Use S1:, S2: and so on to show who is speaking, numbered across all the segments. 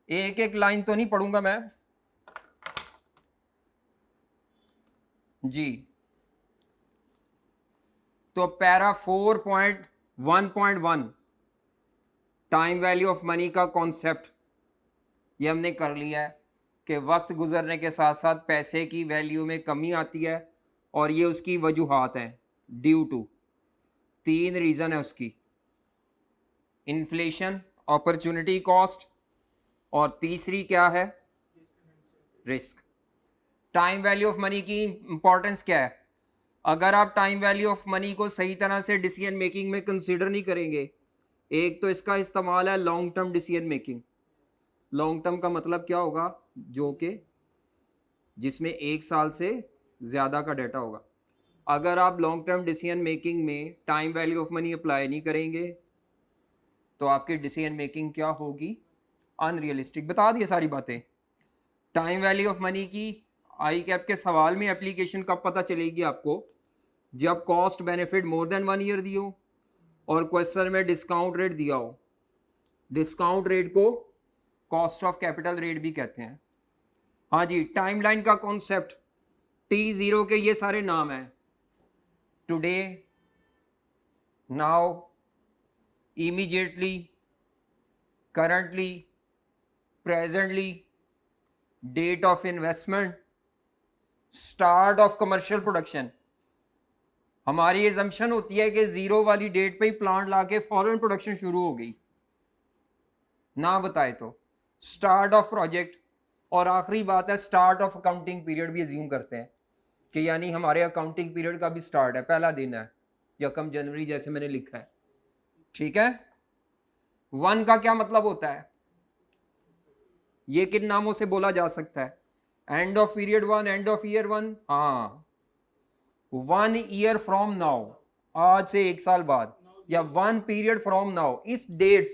S1: एक एक लाइन तो नहीं पढ़ूंगा मैं जी। तो para 4.1.1 time value of money का कॉन्सेप्ट ये हमने कर लिया है कि वक्त गुजरने के साथ साथ पैसे की वैल्यू में कमी आती है और ये उसकी वजूहात हैं। ड्यू टू 3 रीज़न है उसकी, इन्फ्लेशन, अपॉर्चुनिटी कॉस्ट और तीसरी क्या है, risk. Time value of money की इंपॉर्टेंस क्या है? अगर आप टाइम वैल्यू ऑफ मनी को सही तरह से डिसीजन मेकिंग में कंसीडर नहीं करेंगे, एक तो इसका इस्तेमाल है long term decision making. Long term का मतलब क्या होगा? जो कि जिसमें 1 साल से ज़्यादा का डाटा होगा। अगर आप लॉन्ग टर्म डिसीजन मेकिंग में time value of money apply नहीं करेंगे तो आपकी डिसीजन मेकिंग क्या होगी? अनरियलिस्टिक। बता दिए सारी बातें। टाइम वैल्यू ऑफ मनी की आई कैप के सवाल में एप्लीकेशन कब पता चलेगी आपको? जब cost benefit more than 1 year दियो और क्वेश्चन में डिस्काउंट रेट दिया हो। डिस्काउंट रेट को कॉस्ट ऑफ कैपिटल रेट भी कहते हैं। हाँ जी, टाइमलाइन का कॉन्सेप्ट, T0 के ये सारे नाम हैं, today, now, immediately, currently, presently, date of investment, start of commercial production. हमारी एजम्पशन होती है कि 0 वाली डेट पे ही प्लांट लाके फॉरेन प्रोडक्शन शुरू हो गई, ना बताए तो स्टार्ट ऑफ प्रोजेक्ट। और आखिरी बात है स्टार्ट ऑफ अकाउंटिंग पीरियड भी अज्यूम करते हैं कि यानी हमारे अकाउंटिंग पीरियड का भी स्टार्ट है, पहला दिन है 1 जनवरी जैसे मैंने लिखा है। ठीक है। 1 का क्या मतलब होता है? ये किन नामों से बोला जा सकता है? End of period 1, end of year 1। हाँ, 1 ईयर फ्रॉम नाउ, आज से 1 साल बाद, या 1 पीरियड फ्रॉम नाउ। इस डेट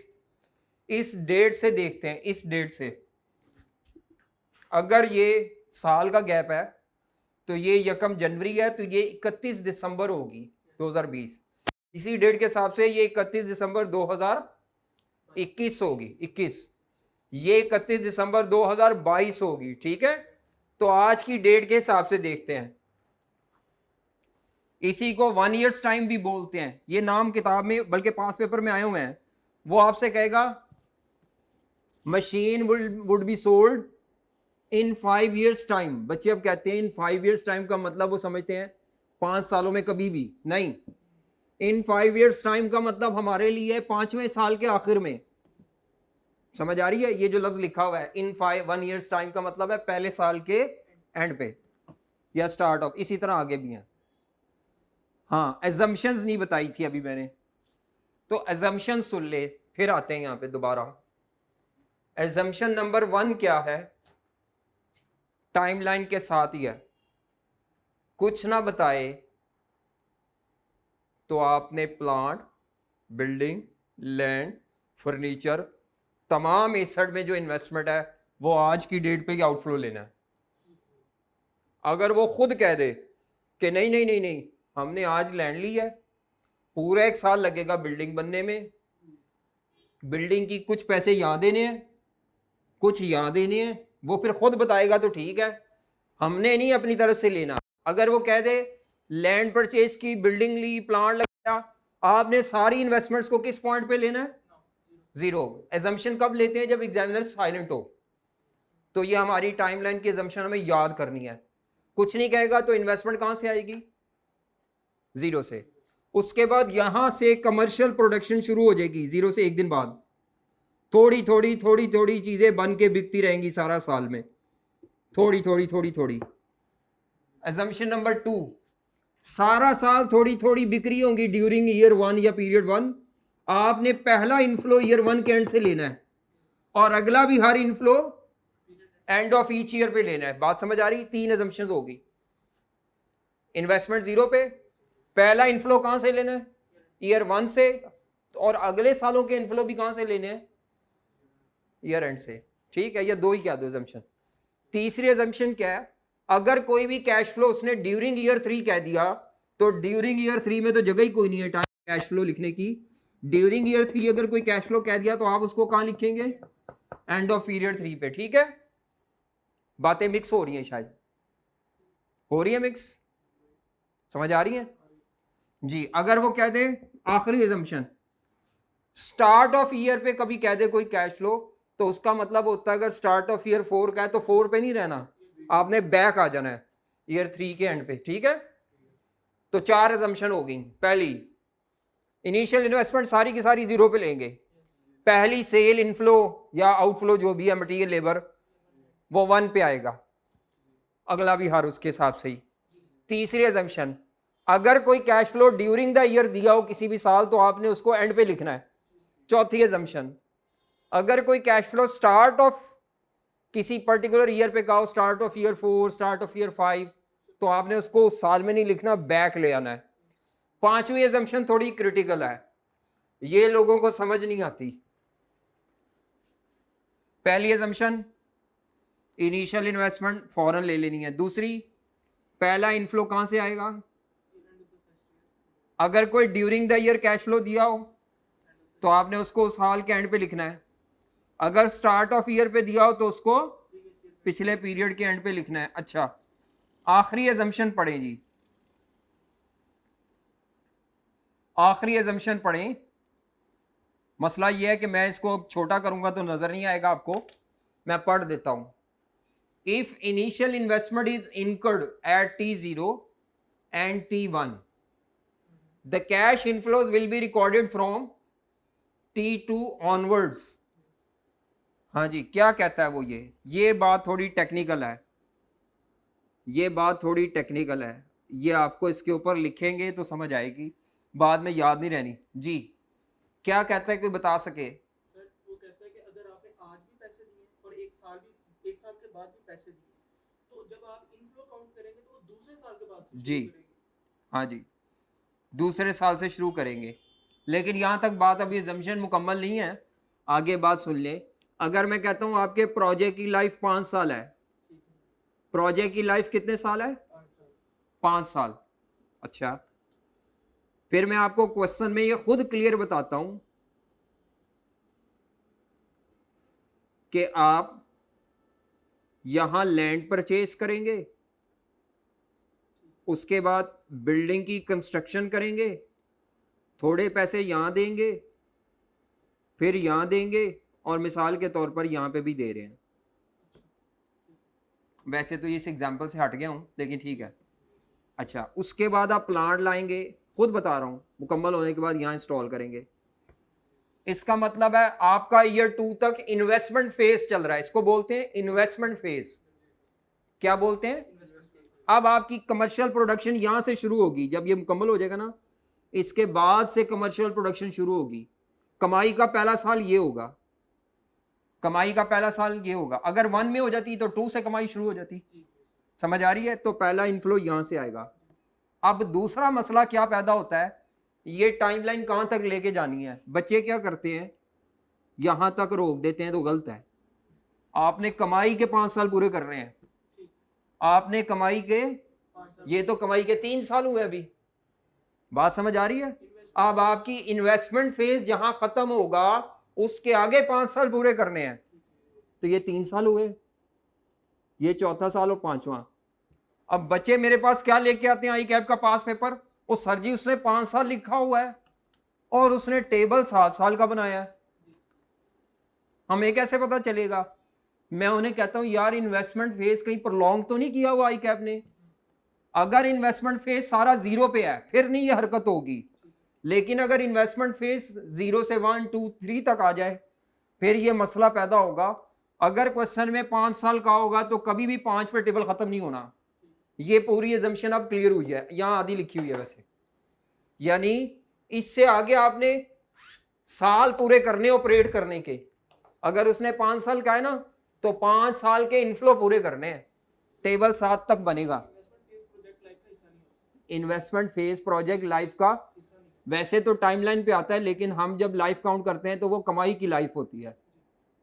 S1: से देखते हैं, इस डेट से अगर ये साल का गैप है तो ये 1 जनवरी है तो ये 31 दिसंबर होगी 2020। इसी डेट के हिसाब से ये 31 दिसंबर 2021 होगी, 21। ये 31 दिसंबर 2022 होगी। ठीक है। तो आज की डेट के हिसाब से देखते हैं। इसी को 1 ईयर्स टाइम भी बोलते हैं। ये नाम किताब में बल्कि पास पेपर में आए हुए हैं। वो आपसे कहेगा machine would be sold in 5 years time. बच्चे अब कहते हैं इन 5 ईयर्स टाइम का मतलब वो समझते हैं 5 सालों में, कभी भी नहीं। इन 5 ईयर्स टाइम का मतलब हमारे लिए 5वें साल के आखिर में। समझ आ रही है? ये जो लफ्ज लिखा हुआ है इन 1 ईयर्स टाइम का मतलब है पहले साल के एंड पे या स्टार्ट ऑफ। इसी तरह आगे भी हैं। हाँ, एजम्पशंस नहीं बताई थी अभी मैंने, तो एजम्पशन सुन ले, फिर आते हैं यहां पे दोबारा। एजम्पशन नंबर 1 क्या है? टाइमलाइन के साथ ही है, कुछ ना बताए तो आपने प्लांट, बिल्डिंग, लैंड, फर्नीचर, तमाम एसेट में जो इन्वेस्टमेंट है वो आज की डेट पे ही आउटफ्लो लेना है। अगर वो खुद कह दे कि नहीं नहीं नहीं नहीं, हमने आज लैंड ली है, पूरा 1 साल लगेगा बिल्डिंग बनने में, बिल्डिंग की कुछ पैसे यहाँ देने हैं, कुछ यहाँ देने हैं, वो फिर खुद बताएगा तो ठीक है, हमने नहीं अपनी तरफ से लेना। अगर वो कह दे लैंड परचेज की, बिल्डिंग ली, प्लांट लगाया, आपने सारी इन्वेस्टमेंट्स को किस पॉइंट पे लेना है? 0। एजम्पशन कब लेते हैं? जब एग्जामिनर साइलेंट हो। तो ये हमारी टाइमलाइन की एजम्पशन हमें याद करनी है। कुछ नहीं कहेगा तो इन्वेस्टमेंट कहां से आएगी? 0 से। उसके बाद यहां से कमर्शियल प्रोडक्शन शुरू हो जाएगी 0 से 1 दिन बाद। थोड़ी थोड़ी थोड़ी थोड़ी चीजें बन के बिकती रहेंगी सारा साल में, थोड़ी थोड़ी थोड़ी थोड़ी। एजम्पशन नंबर 2, सारा साल थोड़ी थोड़ी बिक्री होंगी ड्यूरिंग ईयर 1 या पीरियड 1। आपने पहला इनफ्लो ईयर 1 के एंड से लेना है और अगला भी हर inflow end of each year पे लेना है। बात समझ आ रही? 3 एजम्पशंस होगी। इन्वेस्टमेंट 0 पे, पहला इनफ्लो कहां से लेना है? ईयर 1 से, और अगले सालों के इनफ्लो भी कहां से लेने हैं? ईयर एंड से। ठीक है, ये 2 ही क्या दो एजम्पशन। तीसरी एजम्पशन क्या है? अगर कोई भी कैश फ्लो उसने ड्यूरिंग ईयर 3 कह दिया तो ड्यूरिंग ईयर 3 में तो जगह ही कोई नहीं है कैश फ्लो लिखने की। ड्यूरिंग ईयर 3 अगर कोई कैश फ्लो कह दिया तो आप उसको कहां लिखेंगे? एंड ऑफ पीरियड 3 पे, ठीक है। बातें मिक्स हो रही हैं, शायद हो रही है मिक्स, समझ आ रही है जी। अगर वो कह दे आखिरी एजम्पशन स्टार्ट ऑफ ईयर पे कभी कह दे कोई कैश फ्लो, तो उसका मतलब होता है अगर स्टार्ट ऑफ ईयर 4 का है तो 4 पे नहीं रहना, आपने बैक आ जाना है ईयर 3 के एंड पे, ठीक है। तो 4 एजम्पशन हो गई। पहली, इनिशियल इन्वेस्टमेंट सारी की सारी जीरो पे लेंगे। पहली सेल इनफ्लो या आउटफ्लो जो भी है मटेरियल लेबर, वो 1 पे आएगा, अगला भी हर उसके हिसाब से ही। तीसरी एजम्पशन, अगर कोई cash flow during the year दिया हो किसी भी साल, तो आपने उसको एंड पे लिखना है। चौथी एजम्पशन, अगर कोई कैश फ्लो स्टार्ट ऑफ किसी पर्टिकुलर ईयर पे कहा, start of year 4, start of year 5, तो आपने उसको उस साल में नहीं लिखना, बैक ले आना है। पांचवी एजम्पशन थोड़ी क्रिटिकल है, ये लोगों को समझ नहीं आती। पहली एजम्पशन, इनिशियल इन्वेस्टमेंट फौरन ले लेनी है। दूसरी, पहला इनफ्लो कहां से आएगा, अगर कोई during the year cash flow दिया हो तो आपने उसको उस साल के एंड पे लिखना है। अगर स्टार्ट ऑफ ईयर पे दिया हो तो उसको पिछले पीरियड के एंड पे लिखना है। अच्छा, आखिरी एजम्पशन पढ़ें जी, आखिरी एजम्पशन पढ़ें। मसला यह है कि मैं इसको छोटा करूंगा तो नजर नहीं आएगा आपको, मैं पढ़ देता हूं। If initial investment is incurred at T0 and T1, the cash inflows will be recorded from T2 onwards. हाँ जी, क्या कहता है वो, ये बात थोड़ी टेक्निकल है, ये बात थोड़ी टेक्निकल है, ये आपको इसके ऊपर लिखेंगे तो समझ आएगी, बाद में याद नहीं रहनी जी। क्या कहता है, कोई बता सके।
S2: सर वो कहता है कि अगर आपने आज भी पैसे दिए और एक साल के बाद भी पैसे दिए, तो जब आप इनफ्लो काउंट करेंगे तो वो दूसरे साल के बाद से
S1: जी
S2: शुरू करेंगे।
S1: हाँ जी, दूसरे साल से शुरू करेंगे। लेकिन यहां तक बात अभी एजम्पशन मुकम्मल नहीं है, आगे बात सुन ले। अगर मैं कहता हूं आपके प्रोजेक्ट की लाइफ 5 साल है,
S2: ठीक है,
S1: प्रोजेक्ट की लाइफ कितने साल है,
S2: 5 साल।
S1: 5 साल। अच्छा, फिर मैं आपको क्वेश्चन में ये खुद क्लियर बताता हूं कि आप यहां लैंड परचेज करेंगे, उसके बाद बिल्डिंग की कंस्ट्रक्शन करेंगे, थोड़े पैसे यहां देंगे, फिर यहां देंगे, और मिसाल के तौर पर यहां पे भी दे रहे हैं। वैसे तो ये इस एग्जाम्पल से हट गया हूं, लेकिन ठीक है। अच्छा, उसके बाद आप प्लांट लाएंगे, खुद बता रहा हूं, मुकम्मल होने के बाद यहां इंस्टॉल करेंगे। इसका मतलब है आपका ईयर 2 तक इन्वेस्टमेंट फेज चल रहा है, इसको बोलते हैं इन्वेस्टमेंट फेज। क्या बोलते हैं। अब आपकी कमर्शियल प्रोडक्शन यहां से शुरू होगी, जब ये मुकम्मल हो जाएगा ना, इसके बाद से कमर्शियल प्रोडक्शन शुरू होगी। कमाई का पहला साल ये होगा, कमाई का पहला साल ये होगा। अगर 1 में हो जाती तो 2 से कमाई शुरू हो जाती। समझ आ रही है। तो पहला इनफ्लो यहां से आएगा। अब दूसरा मसला क्या पैदा होता है, ये टाइमलाइन कहां तक लेके जानी है। बच्चे क्या करते हैं, यहां तक रोक देते हैं, तो गलत है। आपने कमाई के 5 साल पूरे कर रहे हैं, आपने कमाई के, ये तो कमाई के 3 साल हुए अभी, बात समझ आ रही है। अब आपकी इन्वेस्टमेंट फेज जहां खत्म होगा उसके आगे 5 साल पूरे करने हैं। तो ये 3 साल हुए, ये चौथा साल और 5वां। अब बच्चे मेरे पास क्या लेके आते हैं, आई कैप का पास पेपर, ओ सर जी उसने 5 साल लिखा हुआ है और उसने टेबल 7 साल का बनाया है, हमें कैसे पता चलेगा। मैं उन्हें कहता हूं यार इन्वेस्टमेंट फेज कहीं प्रलॉन्ग तो नहीं किया हुआ आई कैप ने। अगर इन्वेस्टमेंट फेज सारा जीरो पे है फिर नहीं ये हरकत होगी, लेकिन अगर इन्वेस्टमेंट फेज 0 से 1 2 3 तक आ जाए फिर ये मसला पैदा होगा। अगर क्वेश्चन में 5 साल का होगा तो कभी भी 5 पे टेबल खत्म नहीं होना। ये पूरी एजम्पशन अब क्लियर हुई है, यहां आधी लिखी हुई है वैसे, यानी इससे आगे आपने साल पूरे करने ऑपरेट करने के। अगर उसने 5 साल का है ना तो 5 साल के इनफ्लो पूरे करने हैं, टेबल 7 तक बनेगा। इन्वेस्टमेंट फेज प्रोजेक्ट लाइफ का वैसे तो टाइमलाइन पे आता है, लेकिन हम जब लाइफ काउंट करते हैं तो वो कमाई की लाइफ होती है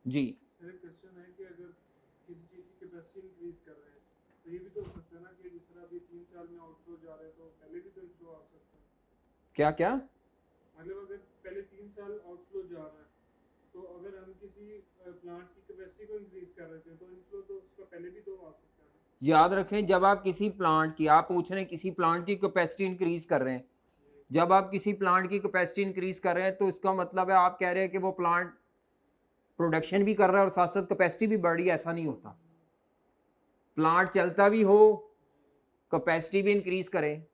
S1: जी।
S2: सर एक क्वेश्चन है कि अगर किसी चीज की कैपेसिटी इंक्रीज कर रहे हैं तो ये भी तो हो सकता है ना कि जिस तरह अभी 3 साल में आउटफ्लो जा रहे हैं तो पहले भी तो इनफ्लो आ सकता है।
S1: क्या क्या,
S2: मतलब अगर पहले 3 साल आउटफ्लो जा रहा है तो अगर हम किसी प्लांट की कैपेसिटी को इंक्रीज कर रहे थे तो इनफ्लो तो उसका पहले भी तो आ सकता है ना।
S1: याद रखें, जब आप किसी प्लांट की, आप पूछ रहे हैं किसी प्लांट की कैपेसिटी इंक्रीज कर रहे हैं, जब आप किसी प्लांट की कैपेसिटी इंक्रीज कर रहे हैं तो इसका मतलब है आप कह रहे हैं कि वो प्लांट प्रोडक्शन भी कर रहा है और साथ साथ कैपेसिटी भी बढ़ रही है। ऐसा नहीं होता। प्लांट चलता भी हो, कैपेसिटी भी इंक्रीज करें।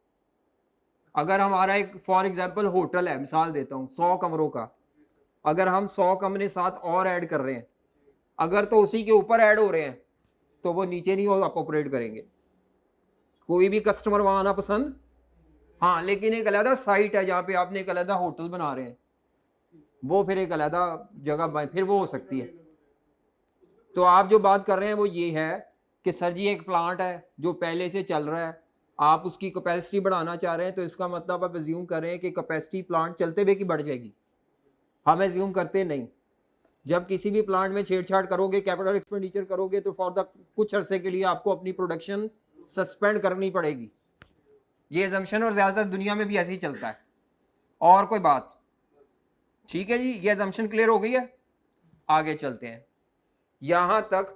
S1: अगर हमारा एक फॉर एग्जांपल होटल है, मिसाल देता हूँ 100 कमरों का, अगर हम 100 कमरे साथ और ऐड कर रहे हैं, अगर तो उसी के ऊपर ऐड हो रहे हैं तो वो नीचे नहीं हो, आप ऑपरेट करेंगे। कोई भी कस्टमर वहां आना पसंद, हाँ, लेकिन एक अलग साइट है जहाँ पे आपने एक अलग होटल बना रहे हैं, वो फिर एक अलग जगह फिर वो हो सकती है। तो आप जो बात कर रहे हैं वो ये है कि सर जी एक प्लांट है जो पहले से चल रहा है, आप उसकी कैपेसिटी बढ़ाना चाह रहे हैं, तो इसका मतलब आप एज्यूम कर रहे हैं कि कैपेसिटी प्लांट चलते हुए की बढ़ जाएगी। हम एज्यूम करते नहीं। जब किसी भी प्लांट में छेड़छाड़ करोगे, कैपिटल एक्सपेंडिचर करोगे, तो फॉर द कुछ अरसे के लिए आपको अपनी प्रोडक्शन सस्पेंड करनी पड़ेगी। ये एजम्पशन और ज़्यादातर दुनिया में भी ऐसे ही चलता है। और कोई बात? ठीक है जी, ये एजम्पशन क्लियर हो गई है। आगे चलते हैं। यहां तक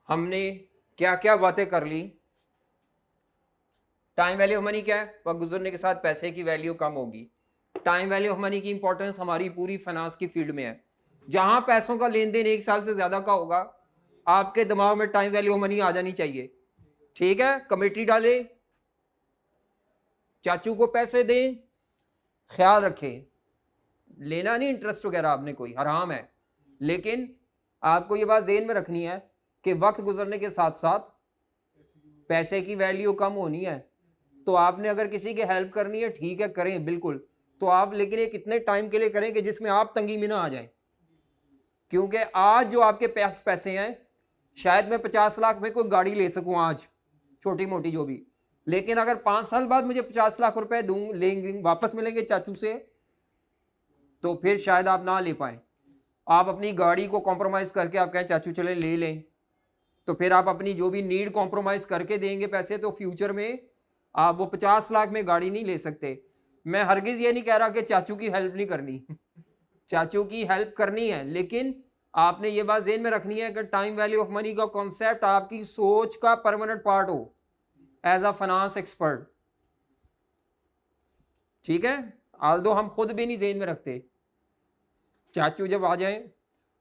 S1: हमने क्या क्या बातें कर ली। टाइम वैल्यू ऑफ मनी क्या है? वक्त गुजरने के साथ पैसे की वैल्यू कम होगी। टाइम वैल्यू ऑफ मनी की इंपॉर्टेंस हमारी पूरी फाइनेंस की फील्ड में है। जहां पैसों का लेन देन 1 साल से ज्यादा का होगा, आपके दिमाग में टाइम वैल्यू ऑफ मनी आ जानी चाहिए। ठीक है, कमेटी डाले, चाचू को पैसे दें, ख्याल रखें, लेना नहीं इंटरेस्ट वगैरह आपने कोई, हराम है। लेकिन आपको ये बात ज़हन में रखनी है कि वक्त गुजरने के साथ साथ पैसे की वैल्यू कम होनी है। तो आपने अगर किसी की हेल्प करनी है, ठीक है, करें बिल्कुल, तो आप लेकिन ये कितने टाइम के लिए करें कि जिसमें आप तंगी में ना आ जाएं। क्योंकि आज जो आपके पास पैसे हैं, शायद मैं 50 लाख में कोई गाड़ी ले सकूं आज, छोटी मोटी जो भी, लेकिन अगर 5 साल बाद मुझे 50 लाख रुपए दूं, लेंगे वापस मिलेंगे चाचू से, तो फिर शायद आप ना ले पाए। आप अपनी गाड़ी को कॉम्प्रोमाइज़ करके आप कहें चाचू चले ले लें, तो फिर आप अपनी जो भी नीड कॉम्प्रोमाइज़ करके देंगे पैसे, तो फ्यूचर में आप वो 50 लाख में गाड़ी नहीं ले सकते। मैं हरगिज़ ये नहीं कह रहा कि चाचू की हेल्प नहीं करनी चाचू की हेल्प करनी है, लेकिन आपने ये बात ज़हन में रखनी है कि टाइम वैल्यू ऑफ मनी का कॉन्सेप्ट आपकी सोच का परमानेंट पार्ट हो एज अ फाइनेंस एक्सपर्ट। ठीक है, आल्दो हम खुद भी नहीं ज़हन में रखते, चाचू जब आ जाएं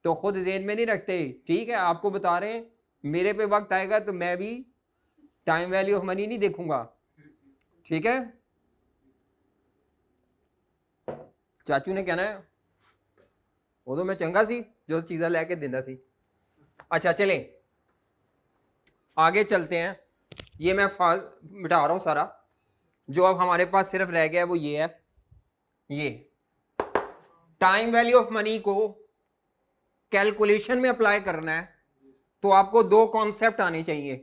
S1: तो खुद ज़हन में नहीं रखते। ठीक है, आपको बता रहे हैं, मेरे पे वक्त आएगा तो मैं भी टाइम वैल्यू ऑफ मनी नहीं देखूंगा। ठीक है, चाचू ने कहना है उदो मैं चंगा सी जो चीज़ा लैके देंदा सी। अच्छा चलें आगे चलते हैं। ये मैं मिटा रहा हूँ सारा, जो अब हमारे पास सिर्फ रह गया है वो ये है। ये टाइम वैल्यू ऑफ मनी को कैलकुलेशन में अप्लाई करना है तो आपको 2 कॉन्सेप्ट आने चाहिए,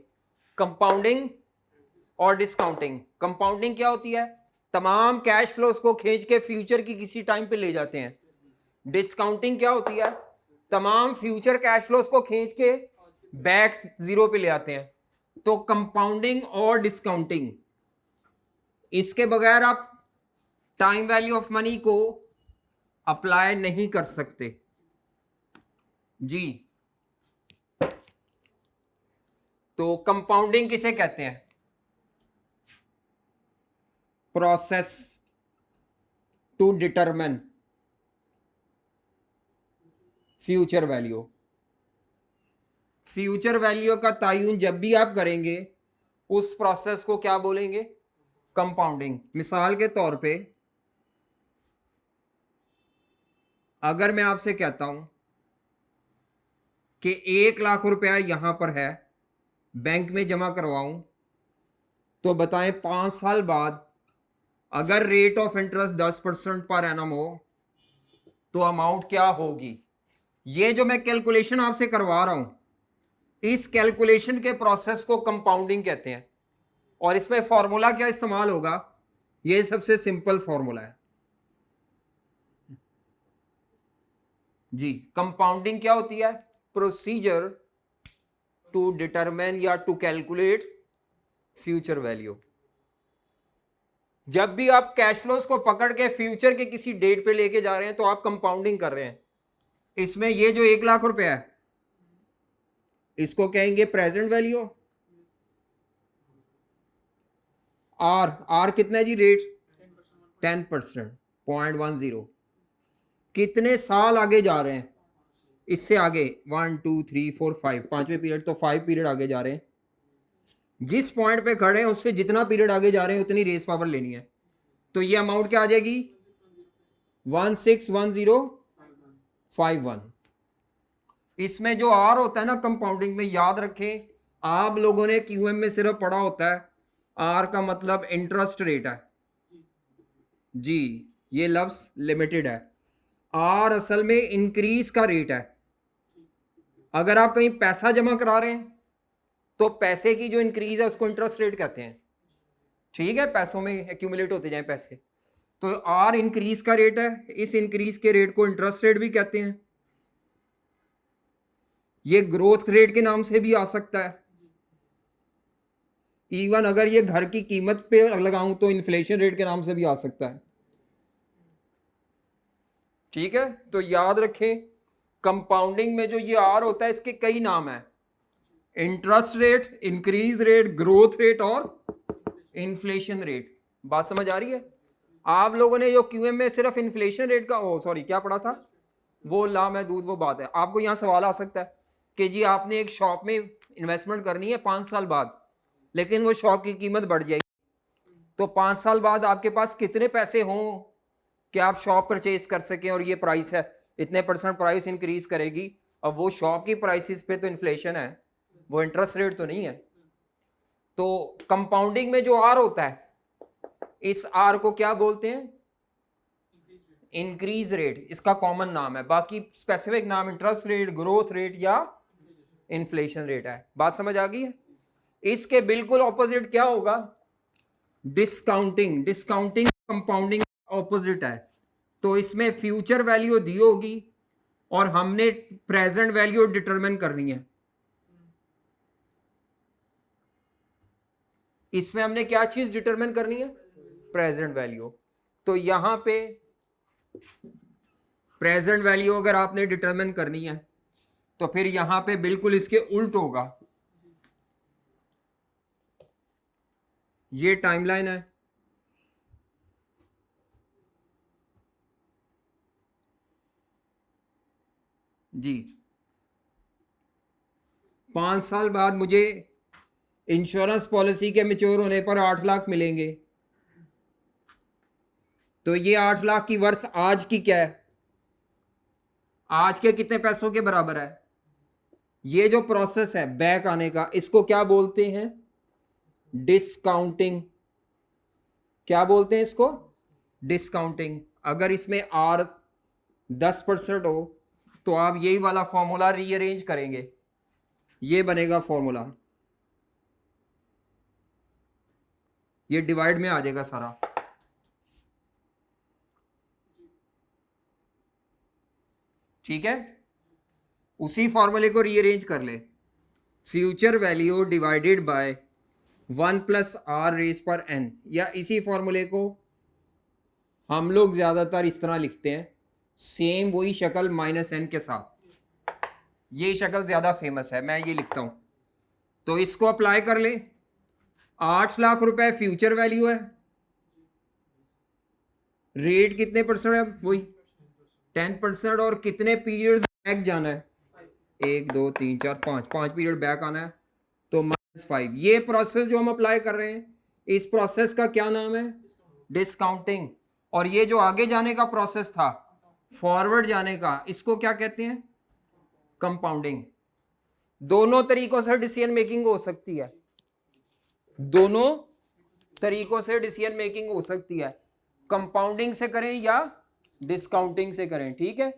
S1: कंपाउंडिंग और डिस्काउंटिंग। कंपाउंडिंग क्या होती है? तमाम कैश फ्लोस को खींच के फ्यूचर की किसी टाइम पे ले जाते हैं। डिस्काउंटिंग क्या होती है? तमाम फ्यूचर कैश फ्लोस को खींच के बैक जीरो पे ले आते हैं। तो कंपाउंडिंग और डिस्काउंटिंग, इसके बगैर आप टाइम वैल्यू ऑफ मनी को अप्लाई नहीं कर सकते जी। तो कंपाउंडिंग किसे कहते हैं? Process to determine future value. Future value का तयन जब भी आप करेंगे उस प्रोसेस को क्या बोलेंगे? कंपाउंडिंग। मिसाल के तौर पे अगर मैं आपसे कहता हूं कि 1 लाख रुपया यहां पर है, बैंक में जमा करवाऊं, तो बताएं 5 साल बाद अगर rate of interest 10% per annum हो तो अमाउंट क्या होगी? ये जो मैं कैलकुलेशन आपसे करवा रहा हूं, इस कैलकुलेशन के प्रोसेस को कंपाउंडिंग कहते हैं। और इसमें फॉर्मूला क्या इस्तेमाल होगा? ये सबसे सिंपल फॉर्मूला है जी। कंपाउंडिंग क्या होती है? प्रोसीजर टू डिटरमिन या टू कैलकुलेट फ्यूचर वैल्यू। जब भी आप कैश फ्लोस को पकड़ के फ्यूचर के किसी डेट पे लेके जा रहे हैं तो आप कंपाउंडिंग कर रहे हैं। इसमें ये जो 1 लाख रुपया है इसको कहेंगे प्रेजेंट वैल्यू। आर कितना है जी रेट? 10%, 0.10। कितने साल आगे जा रहे हैं? इससे आगे 1 2 3 4 5, पांचवें पीरियड, तो 5 पीरियड आगे जा रहे हैं। जिस पॉइंट पे खड़े हैं उससे जितना पीरियड आगे जा रहे हैं उतनी रेस पावर लेनी है। तो ये अमाउंट क्या आ जाएगी? 161051। इसमें जो आर होता है ना कंपाउंडिंग में, याद रखें आप लोगों ने क्यूएम में सिर्फ पढ़ा होता है आर का मतलब इंटरेस्ट रेट है जी, ये लफ्ज लिमिटेड है। आर असल में इंक्रीज का रेट है। अगर आप कहीं पैसा जमा करा रहे हैं तो पैसे की जो इंक्रीज है उसको इंटरेस्ट रेट कहते हैं, ठीक है, पैसों में एक्यूमुलेट होते जाए पैसे। तो आर इंक्रीज का रेट है, इस इंक्रीज के रेट को इंटरेस्ट रेट भी कहते हैं। ये ग्रोथ रेट के नाम से भी आ सकता है। इवन अगर ये घर की कीमत पे लगाऊं तो इन्फ्लेशन रेट के नाम से भी आ सकता है, ठीक है। तो याद रखें कंपाउंडिंग में जो ये आर होता है इसके कई नाम है, interest rate, increase rate, growth rate और इन्फ्लेशन रेट। बात समझ आ रही है? आप लोगों ने जो क्यूएम में सिर्फ इन्फ्लेशन रेट का क्या पढ़ा था, वो ला मैं दूध वो बात है। आपको यहाँ सवाल आ सकता है कि जी आपने एक शॉप में इन्वेस्टमेंट करनी है 5 साल बाद, लेकिन वो शॉप की कीमत बढ़ जाएगी, तो 5 साल बाद आपके पास कितने पैसे हों कि आप शॉप परचेज कर सकें, और ये प्राइस है इतने % प्राइस इंक्रीज करेगी। अब वो शॉप की प्राइसेस पे तो इन्फ्लेशन है, वो इंटरेस्ट रेट तो नहीं है। तो कंपाउंडिंग में जो आर होता है इस आर को क्या बोलते हैं? इंक्रीज रेट, इसका कॉमन नाम है। बाकी स्पेसिफिक नाम इंटरेस्ट रेट, ग्रोथ रेट या इन्फ्लेशन रेट है। बात समझ आ गई है? इसके बिल्कुल ऑपोजिट क्या होगा? डिस्काउंटिंग। डिस्काउंटिंग कंपाउंडिंग ऑपोजिट है। तो इसमें फ्यूचर वैल्यू दी होगी और हमने प्रेजेंट वैल्यू डिटरमिन करनी है। इसमें हमने क्या चीज डिटरमिन करनी है? Present value. तो यहां पे प्रेजेंट वैल्यू अगर आपने डिटरमिन करनी है तो फिर यहां पे बिल्कुल इसके उल्ट होगा। ये टाइमलाइन है, जी 5 साल बाद मुझे इंश्योरेंस पॉलिसी के मैच्योर होने पर 8 लाख मिलेंगे। तो ये 8 लाख की वर्थ आज की क्या है? आज के कितने पैसों के बराबर है? ये जो प्रोसेस है बैक आने का इसको क्या बोलते हैं? डिस्काउंटिंग। क्या बोलते हैं इसको? डिस्काउंटिंग। अगर इसमें आर 10% हो तो आप यही वाला फॉर्मूला रीअरेंज करेंगे, ये बनेगा फॉर्मूला, ये डिवाइड में आ जाएगा सारा। ठीक है, उसी फॉर्मूले को रीअरेंज कर ले। Future value divided by 1 + r⁻n, या इसी फॉर्मूले को हम लोग ज्यादातर इस तरह लिखते हैं, सेम वही शक्ल -n के साथ। ये शक्ल ज्यादा फेमस है, मैं ये लिखता हूं। तो इसको अप्लाई कर ले। 8 लाख रुपए फ्यूचर वैल्यू है, रेट कितने % है? वही 10%। और कितने पीरियड बैक जाना है? 1 2 3 4 5 पीरियड बैक आना है, तो -5। ये प्रोसेस जो हम अप्लाई कर रहे हैं इस प्रोसेस का क्या नाम है? डिस्काउंटिंग। और ये जो आगे जाने का प्रोसेस था फॉरवर्ड जाने का, इसको क्या कहते हैं? कंपाउंडिंग। दोनों तरीकों से डिसीजन मेकिंग हो सकती है, दोनों तरीकों से डिसीजन मेकिंग हो सकती है, कंपाउंडिंग से करें या डिस्काउंटिंग से करें। ठीक है,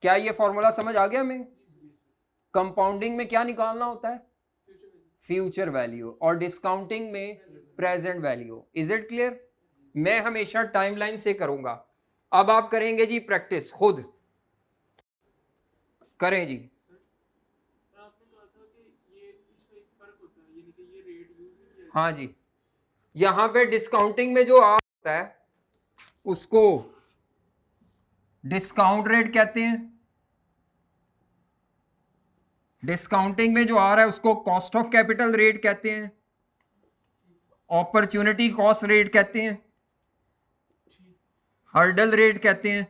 S1: क्या ये फॉर्मूला समझ आ गया हमें? कंपाउंडिंग में क्या निकालना होता है? फ्यूचर वैल्यू, और डिस्काउंटिंग में present value. Is it clear? मैं हमेशा टाइमलाइन से करूंगा। अब आप करेंगे जी प्रैक्टिस, खुद करें जी। हाँ जी, यहां पे डिस्काउंटिंग में जो आता है उसको डिस्काउंट रेट कहते हैं, डिस्काउंटिंग में जो आ रहा है उसको कॉस्ट ऑफ कैपिटल रेट कहते हैं, अपॉर्चुनिटी कॉस्ट रेट कहते हैं, हर्डल रेट कहते हैं,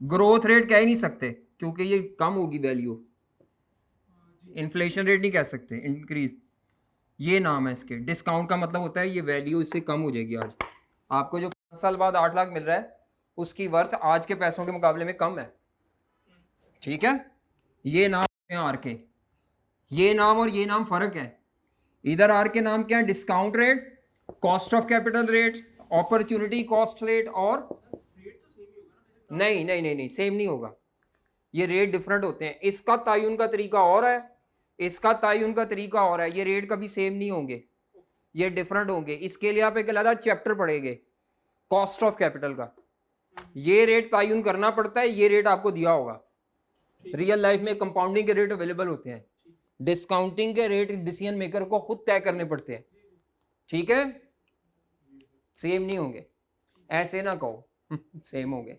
S1: ग्रोथ रेट कह ही नहीं सकते क्योंकि ये कम होगी वैल्यू, इन्फ्लेशन रेट नहीं कह सकते, इंक्रीज, ये नाम है इसके। डिस्काउंट का मतलब होता है ये वैल्यू इससे कम हो जाएगी। आज आपको जो 5 साल बाद 8 लाख मिल रहा है उसकी वर्थ आज के पैसों के मुकाबले में कम है, ठीक है। ये नाम है आर के, ये नाम और ये नाम फर्क है। इधर आर के नाम क्या है, discount rate, cost of capital rate, opportunity cost rate, और नहीं नहीं नहीं नहीं सेम नहीं होगा, ये रेट डिफरेंट होते हैं। इसका तयन का तरीका और है, इसका तयन का तरीका और है, ये रेट कभी सेम नहीं होंगे, ये डिफरेंट होंगे। इसके लिए आप एक अलग चैप्टर पढ़ेंगे कॉस्ट ऑफ कैपिटल का, ये रेट तयन करना पड़ता है, ये रेट आपको दिया होगा। रियल लाइफ में कंपाउंडिंग के रेट अवेलेबल होते हैं, डिस्काउंटिंग के रेट डिसीजन मेकर को खुद तय करने पड़ते हैं, ठीक है। सेम नहीं होंगे, ऐसे ना कहो सेम होंगे।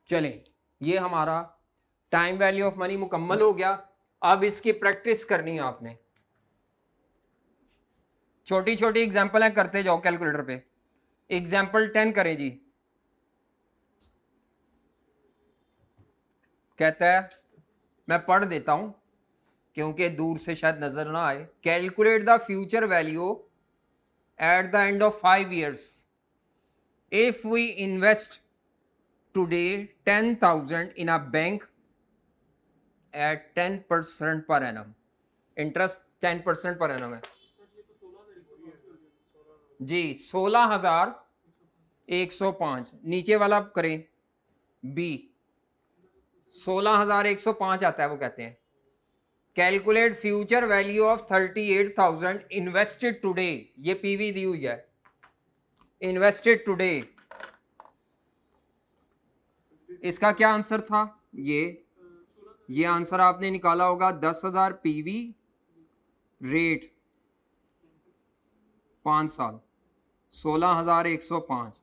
S1: चलें, ये हमारा टाइम वैल्यू ऑफ मनी मुकम्मल हो गया। अब इसकी प्रैक्टिस करनी है आपने, छोटी छोटी एग्जांपल है, करते जाओ कैलकुलेटर पे। एग्जांपल 10 करें जी। कहता है, मैं पढ़ देता हूं क्योंकि दूर से शायद नजर ना आए। Calculate the future value at the end of 5 years if we invest today 10,000 in a bank at 10% per annum, interest 10% per annum है जी। 16,105, नीचे वाला करें बी, 16,105 आता है। वो कहते हैं calculate future value of 38,000 invested today, ये पीवी दी हुई है, इन्वेस्टेड टुडे। इसका क्या आंसर था, ये आंसर आपने निकाला होगा 10,000 पीवी रेट 5 साल, 16,105,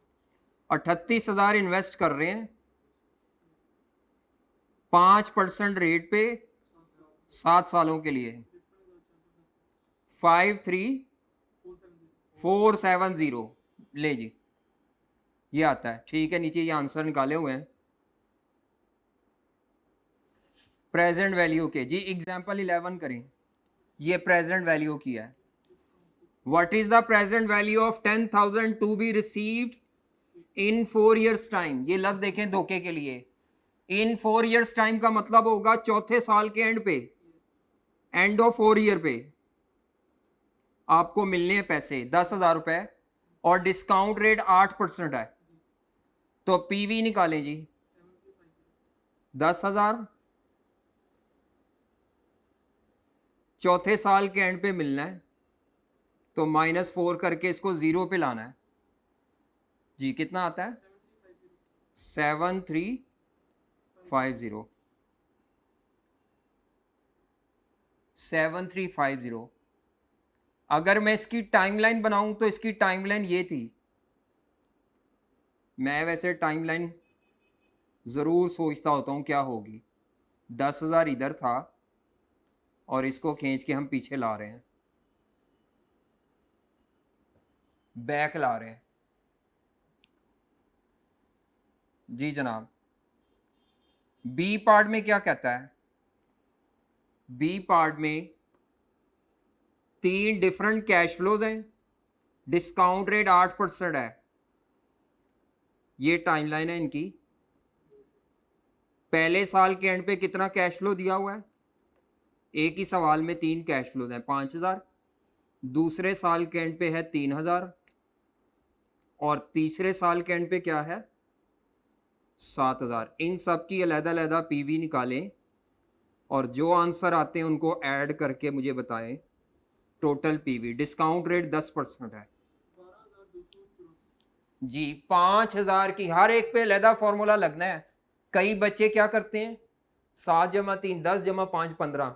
S1: 38,000 इन्वेस्ट कर रहे हैं 5% रेट पे 7 सालों के लिए, 53,470 ले जी, ये आता है, ठीक है। नीचे ये आंसर निकाले हुए हैं प्रेजेंट वैल्यू के जी। एग्जांपल 11 करें, ये प्रेजेंट वैल्यू की है। What is the present value of 10,000 to be received in 4 years time. ये लफ्ज देखें धोखे के लिए, इन 4 years टाइम का मतलब होगा चौथे साल के एंड पे, एंड ऑफ 4 year पे आपको मिलने हैं पैसे 10,000 रुपए, और डिस्काउंट रेट 8% है। तो पीवी निकालें जी, 10,000 चौथे साल के एंड पे मिलना है, तो -4 करके इसको 0 पे लाना है जी। कितना आता है, 7350, 7350। अगर मैं इसकी टाइमलाइन बनाऊं तो इसकी टाइमलाइन ये थी। मैं वैसे टाइमलाइन ज़रूर सोचता होता हूँ क्या होगी। 10,000 इधर था और इसको खींच के हम पीछे ला रहे हैं, बैक ला रहे हैं जी जनाब। बी पार्ट में क्या कहता है, बी पार्ट में 3 डिफरेंट कैश फ्लोज हैं, डिस्काउंट रेट 8% है। ये टाइमलाइन है इनकी। पहले साल के एंड पे कितना कैश फ्लो दिया हुआ है, एक ही सवाल में 3 कैश फ्लोज हैं, 5,000। दूसरे साल के एंड पे है 3,000, और तीसरे साल के एंड पे क्या है 7,000। इन सब की अलग-अलग पीवी निकालें और जो आंसर आते हैं उनको ऐड करके मुझे बताएं टोटल पीवी। डिस्काउंट रेट 10% है जी। 5,000 की हर एक पे अलग फॉर्मूला लगना है। कई बच्चे क्या करते हैं 7 + 3 10 + 5 15,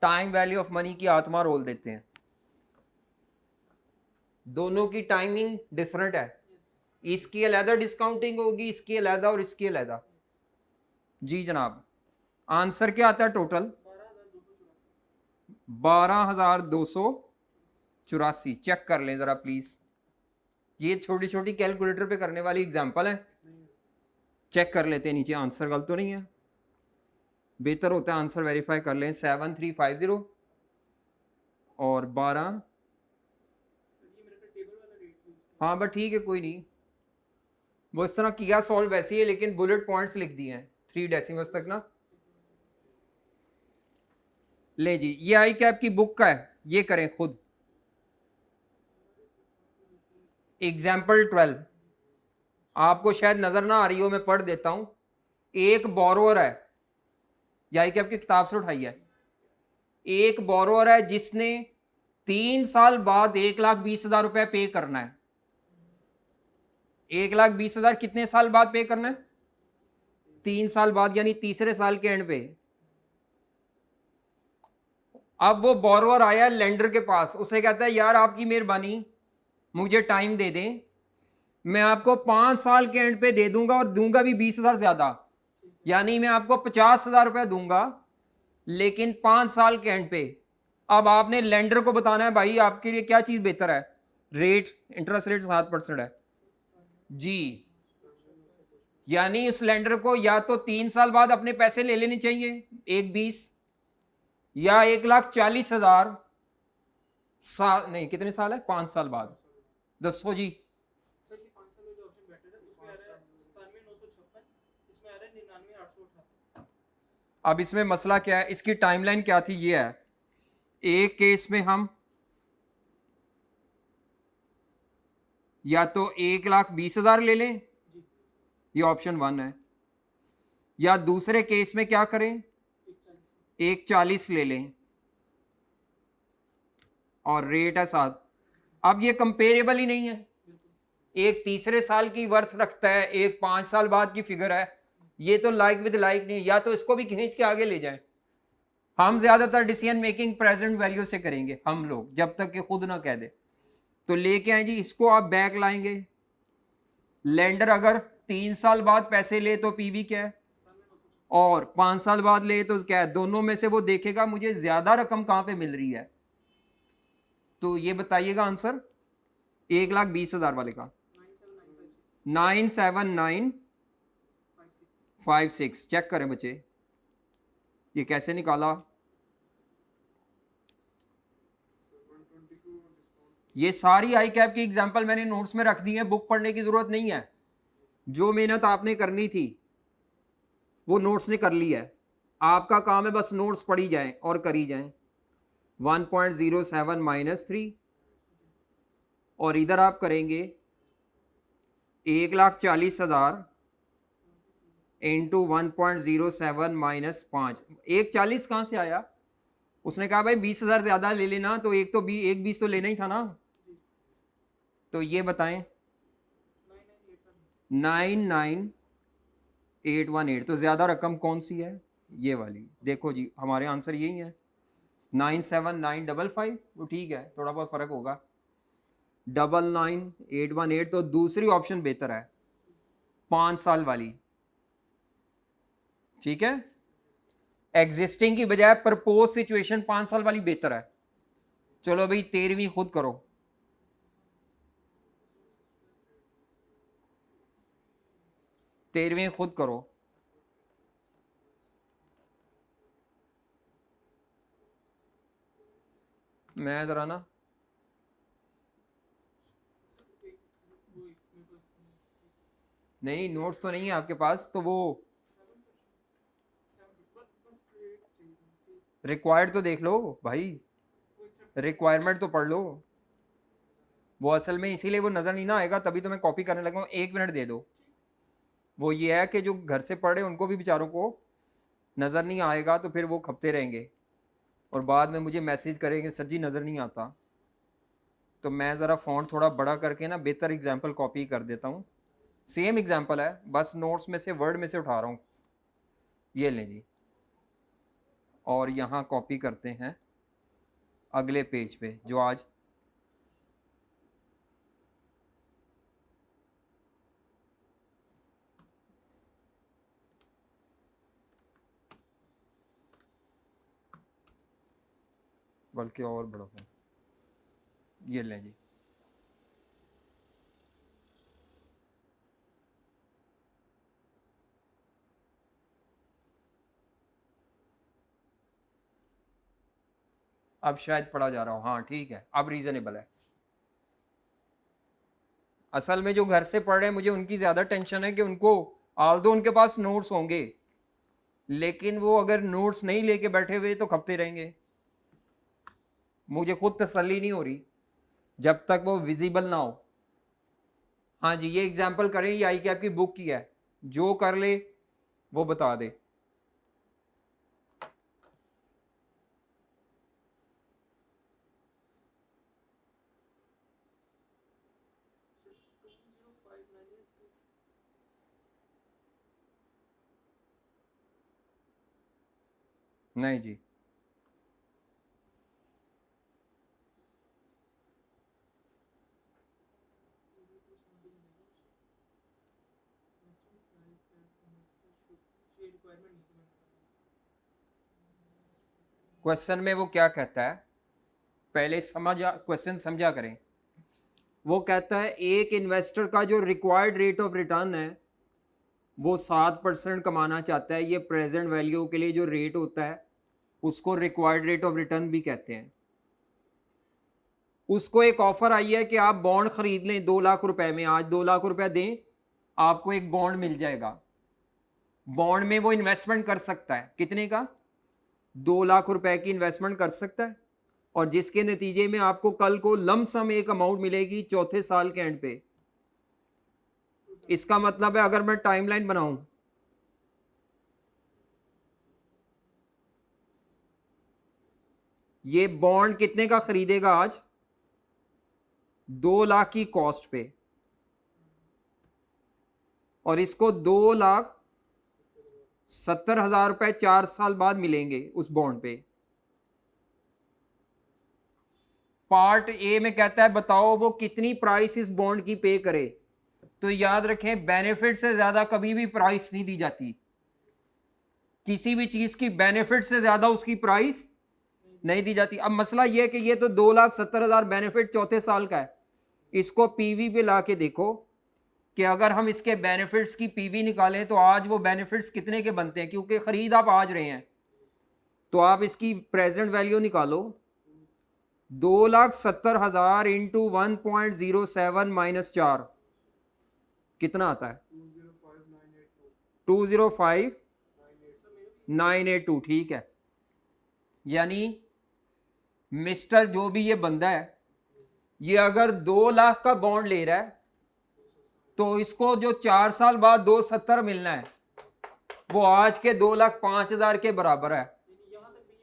S1: टाइम वैल्यू ऑफ मनी की आत्मा रोल देते हैं। दोनों की टाइमिंग डिफरेंट है, इसकी अलग डिस्काउंटिंग होगी, इसकी अलग और इसकी अलग जी जनाब। आंसर क्या आता है टोटल? 12,284। चेक कर लें जरा प्लीज, ये छोटी छोटी कैलकुलेटर पे करने वाली एग्जांपल है। चेक कर लेते हैं नीचे आंसर गलत तो नहीं है, बेहतर होता है आंसर वेरीफाई कर लें। 7350 और 12। हाँ बट ठीक है कोई नहीं, वो इस तरह किया सॉल्व वैसे ही है, लेकिन बुलेट पॉइंट्स लिख दिए हैं 3 डेसिमल्स तक ना। ले जी, ये आई कैप की बुक का है, ये करें खुद। एग्जाम्पल 12 आपको शायद नजर ना आ रही हो, मैं पढ़ देता हूं। एक बोरोअर है, ये आई कैप की किताब से उठाई है। एक बोरोअर है जिसने 3 साल बाद 1,20,000 रुपए पे करना है। 1,20,000 कितने साल बाद पे करना है? 3 साल बाद, यानी तीसरे साल के एंड पे। अब वो बोरोअर आया लेंडर के पास, उसे कहता है यार आपकी मेहरबानी मुझे टाइम दे दें, मैं आपको 5 साल के एंड पे दे दूंगा और दूंगा भी 20,000 ज्यादा, यानी मैं आपको 50,000 रुपए दूंगा लेकिन 5 साल के एंड पे। अब आपने लेंडर को बताना है भाई आपके लिए क्या चीज बेहतर है, रेट, इंटरेस्ट रेट 7% है जी, यानी उस लेंडर को या तो 3 साल बाद अपने पैसे ले लेने चाहिए 1,20,000, या 1,40,000 साल, नहीं कितने साल है, 5 साल बाद। दसो जी।
S2: सर ये 5 साल में जो ऑप्शन बेटर है उसमें आ रहा है 97,956, इसमें आ रहा है 99,858।
S1: अब इसमें मसला क्या है, इसकी टाइमलाइन क्या थी, ये है। एक केस में हम या तो 1,20,000 ले लें, ये ऑप्शन 1 है, या दूसरे केस में क्या करें, 1,40 ले लें और रेट है 7। अब ये कंपेरेबल ही नहीं है, एक तीसरे साल की वर्थ रखता है, एक 5 साल बाद की फिगर है, ये तो लाइक विद लाइक नहीं है। या तो इसको भी खींच के आगे ले जाएं, हम ज्यादातर डिसीजन मेकिंग प्रेजेंट वैल्यू से करेंगे हम लोग, जब तक कि खुद ना कह दे। तो लेके आए जी, इसको आप बैक लाएंगे। लेंडर अगर 3 साल बाद पैसे ले तो पीवी क्या है, और 5 साल बाद ले तो क्या है, दोनों में से वो देखेगा मुझे ज्यादा रकम कहां पे मिल रही है। तो ये बताइएगा आंसर 1,20,000 वाले का 97956। चेक करें बच्चे, ये कैसे निकाला। ये सारी आई कैप की एग्जांपल मैंने नोट्स में रख दी है, बुक पढ़ने की जरूरत नहीं है। जो मेहनत आपने करनी थी वो नोट्स ने कर ली है, आपका काम है बस नोट्स पढ़ी जाएं और करी जाएं। 1.07 -3, और इधर आप करेंगे 1,40,000 इंटू 1.07 -5। 1,40 कहां से आया, उसने कहा भाई 20,000 ज्यादा ले लेना, तो एक तो 1,20 तो लेना ही था ना। तो ये बताएं 99,818, तो ज्यादा रकम कौन सी है, ये वाली। देखो जी हमारे आंसर यही है 97955, वो ठीक है, थोड़ा बहुत फर्क होगा। 99,818, तो दूसरी ऑप्शन बेहतर है 5 साल वाली, ठीक है। एग्जिस्टिंग की बजाय प्रपोज सिचुएशन 5 साल वाली बेहतर है। चलो भाई 13वीं खुद करो। तेरहवीं खुद करो। मैं जरा ना, नहीं नोट्स तो नहीं है आपके पास, तो वो रिक्वायर्ड तो देख लो भाई, रिक्वायरमेंट तो पढ़ लो। वो असल में इसीलिए वो नज़र नहीं ना आएगा, तभी तो मैं कॉपी करने लगा हूँ। 1 मिनट दे दो। वो ये है कि जो घर से पढ़े उनको भी बेचारों को नज़र नहीं आएगा, तो फिर वो खपते रहेंगे और बाद में मुझे मैसेज करेंगे सर जी नज़र नहीं आता। तो मैं ज़रा फ़ॉन्ट थोड़ा बड़ा करके ना बेहतर एग्जाम्पल कॉपी कर देता हूँ। सेम एग्जाम्पल है, बस नोट्स में से, वर्ड में से उठा रहा हूँ। ये लें जी, और यहाँ कॉपी करते हैं अगले पेज पे जो आज बल्कि और बड़ा है, ये लें जी। अब शायद पढ़ा जा रहा हो, हाँ ठीक है, अब रीजनेबल है। असल में जो घर से पढ़ रहे हैं मुझे उनकी ज्यादा टेंशन है कि उनको आल्दो उनके पास नोट्स होंगे, लेकिन वो अगर नोट्स नहीं लेके बैठे हुए तो खपते रहेंगे। मुझे खुद तसल्ली नहीं हो रही जब तक वो विजिबल ना हो। हाँ जी, ये एग्जाम्पल करें, ये आई कैप की बुक की है, जो कर ले वो बता दे। नहीं जी, क्वेश्चन में वो क्या कहता है, पहले समझा, क्वेश्चन समझा करें। वो कहता है एक इन्वेस्टर का जो रिक्वायर्ड रेट ऑफ रिटर्न है वो 7% कमाना चाहता है। ये प्रेजेंट वैल्यू के लिए जो रेट होता है उसको रिक्वायर्ड रेट ऑफ रिटर्न भी कहते हैं। उसको एक ऑफर आई है कि आप बॉन्ड खरीद लें 2 लाख रुपए में, आज 2 लाख रुपए दें आपको एक बॉन्ड मिल जाएगा। बॉन्ड में वो इन्वेस्टमेंट कर सकता है, कितने का, 2 लाख रुपए की इन्वेस्टमेंट कर सकता है, और जिसके नतीजे में आपको कल को लमसम एक अमाउंट मिलेगी चौथे साल के एंड पे। इसका मतलब है अगर मैं टाइमलाइन बनाऊं, ये बॉन्ड कितने का खरीदेगा आज, 2 लाख की कॉस्ट पे, और इसको 2,70,000 रुपए 4 साल बाद मिलेंगे उस बॉन्ड पे। पार्ट ए में कहता है बताओ वो कितनी प्राइस इस बॉन्ड की पे करे। तो याद रखें, बेनिफिट से ज्यादा कभी भी प्राइस नहीं दी जाती। किसी भी चीज की बेनिफिट से ज्यादा उसकी प्राइस नहीं दी जाती। अब मसला यह है कि ये तो 2,70,000 बेनिफिट चौथे साल का है, इसको पीवी पे ला के देखो कि अगर हम इसके बेनिफिट्स की पीवी निकालें तो आज वो बेनिफिट्स कितने के बनते हैं, क्योंकि खरीद आप आज रहे हैं। तो आप इसकी प्रेजेंट वैल्यू निकालो, 2,70,000 इंटू 1.07 माइनस 4 कितना आता है, 205,982। ठीक है, यानी मिस्टर जो भी ये बंदा है, ये अगर 2 लाख का बॉन्ड ले रहा है तो इसको जो 4 साल बाद 270 मिलना है वो आज के 2,05,000 के बराबर है।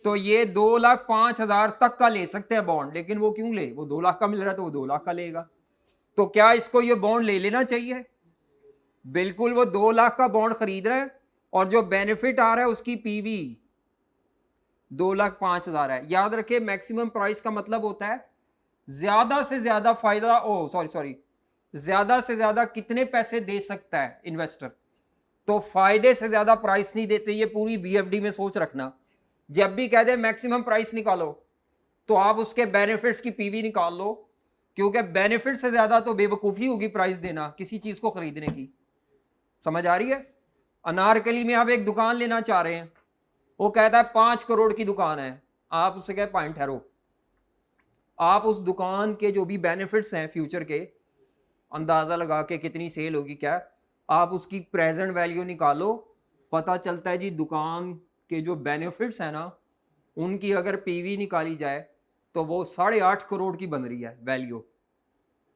S1: तो ये 2,05,000 तक का ले सकते हैं बॉन्ड, लेकिन वो क्यों ले, वो 2 लाख का मिल रहा है तो वो 2 लाख का लेगा। तो क्या इसको ये बॉन्ड ले लेना चाहिए? बिल्कुल, वो 2 लाख का बॉन्ड खरीद रहा है और जो बेनिफिट आ रहा है उसकी पीवी 2,05,000 है। याद रखे, मैक्सिमम प्राइस का मतलब होता है ज्यादा से ज्यादा फायदा, सॉरी, ज्यादा से ज्यादा कितने पैसे दे सकता है इन्वेस्टर। तो फायदे से ज्यादा प्राइस नहीं देते, ये पूरी बीएफडी में सोच रखना। जब भी कह दे मैक्सिमम प्राइस निकालो तो आप उसके बेनिफिट्स की पीवी निकाल लो, क्योंकि बेनिफिट से ज्यादा तो बेवकूफी होगी प्राइस देना किसी चीज को खरीदने की। समझ आ रही है? अनारकली में आप एक दुकान लेना चाह रहे हैं, वो कहता है 5 करोड़ की दुकान है, आप उससे कहे पॉइंट ठहरो, आप उस दुकान के जो भी बेनिफिट्स हैं फ्यूचर के अंदाजा लगा के कितनी सेल होगी, क्या आप उसकी प्रेजेंट वैल्यू निकालो, पता चलता है जी दुकान के जो बेनिफिट्स हैं ना उनकी अगर पीवी निकाली जाए तो वो 8.5 करोड़ की बन रही है वैल्यू।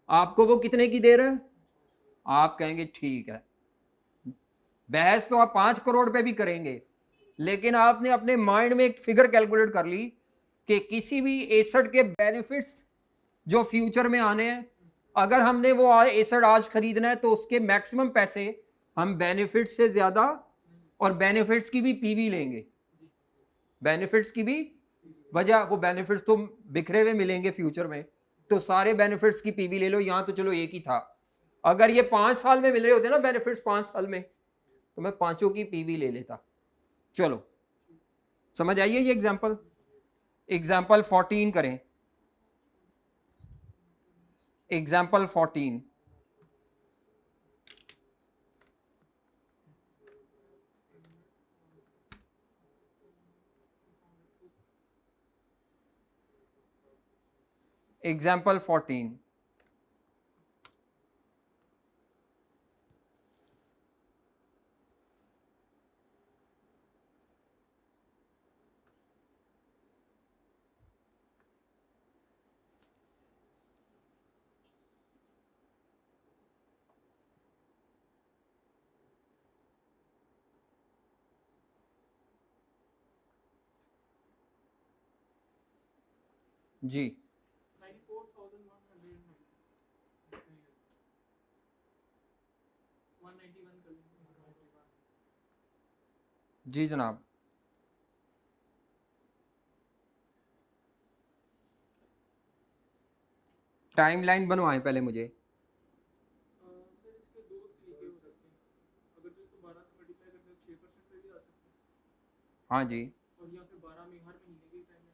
S1: आपको वो कितने की दे रहे हैं? आप कहेंगे ठीक है, बहस तो आप 5 करोड़ पे भी करेंगे, लेकिन आपने अपने माइंड में एक फिगर कैलकुलेट कर ली कि किसी भी एसेट के बेनिफिट्स जो फ्यूचर में आने हैं, अगर हमने वो एसेट आज खरीदना है तो उसके मैक्सिमम पैसे हम बेनिफिट्स से ज्यादा और बेनिफिट्स की भी पीवी लेंगे। बेनिफिट्स की भी वजह, वो बेनिफिट्स तो बिखरे हुए मिलेंगे फ्यूचर में, तो सारे बेनिफिट्स की पीवी ले लो। यहां तो चलो एक ही था, अगर ये 5 साल में मिल रहे होते ना बेनिफिट्स 5 साल में, तो मैं पांचों की पीवी ले लेता। चलो समझ आइए ये एग्जांपल। एग्जाम्पल 14 करें, एग्जाम्पल 14। एग्जाम्पल 14। जी
S2: 94,191
S1: जी जनाब। टाइमलाइन बनवाएं पहले मुझे।
S2: सर इसके दो तरीके हो सकते हैं। अगर तो इसको 12 से मल्टीप्लाई करते हैं तो 6% पे भी आ सकते हैं,
S1: हाँ जी,
S2: और या फिर 12 में हर महीने की टाइम लाइन में।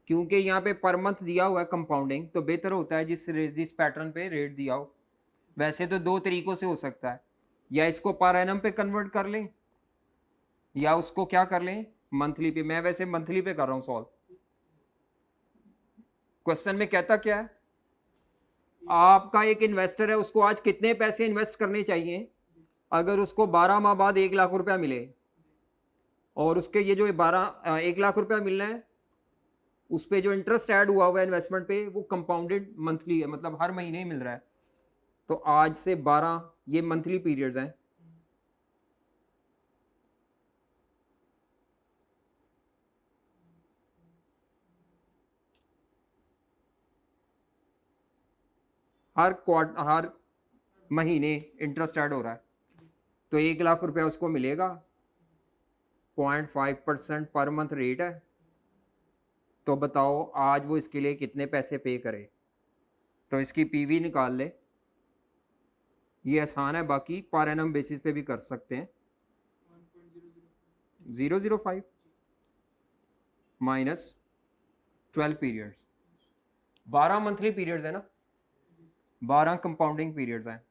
S1: क्योंकि यहाँ पे पर मंथ दिया हुआ है कंपाउंडिंग, तो बेहतर होता है जिस पैटर्न पे रेट दिया हो। वैसे तो दो तरीकों से हो सकता है, या इसको पर एनम पे कन्वर्ट कर लें, या उसको क्या कर लें, मंथली पे। मैं वैसे मंथली पे कर रहा हूँ सॉल्व। क्वेश्चन में कहता क्या है, आपका एक इन्वेस्टर है, उसको आज कितने पैसे इन्वेस्ट करने चाहिए अगर उसको 12 माह बाद 1 लाख रुपया मिले, और उसके ये जो 1 लाख रुपया मिलना है, उस पर जो इंटरेस्ट ऐड हुआ हुआ है इन्वेस्टमेंट पे, वो कंपाउंडेड मंथली है, मतलब हर महीने ही मिल रहा है। तो आज से 12, ये मंथली पीरियड्स हैं। हर महीने इंटरेस्ट ऐड हो रहा है, तो 1 लाख रुपया उसको मिलेगा। 0.5% पर मंथ रेट है। तो बताओ आज वो इसके लिए कितने पैसे पे करे। तो इसकी पीवी निकाल ले, ये आसान है, बाकी पर एनम बेसिस पे भी कर सकते हैं। 0.005 माइनस 12 पीरियड्स, 12 मंथली पीरियड्स है ना, 12 कंपाउंडिंग पीरियड्स हैं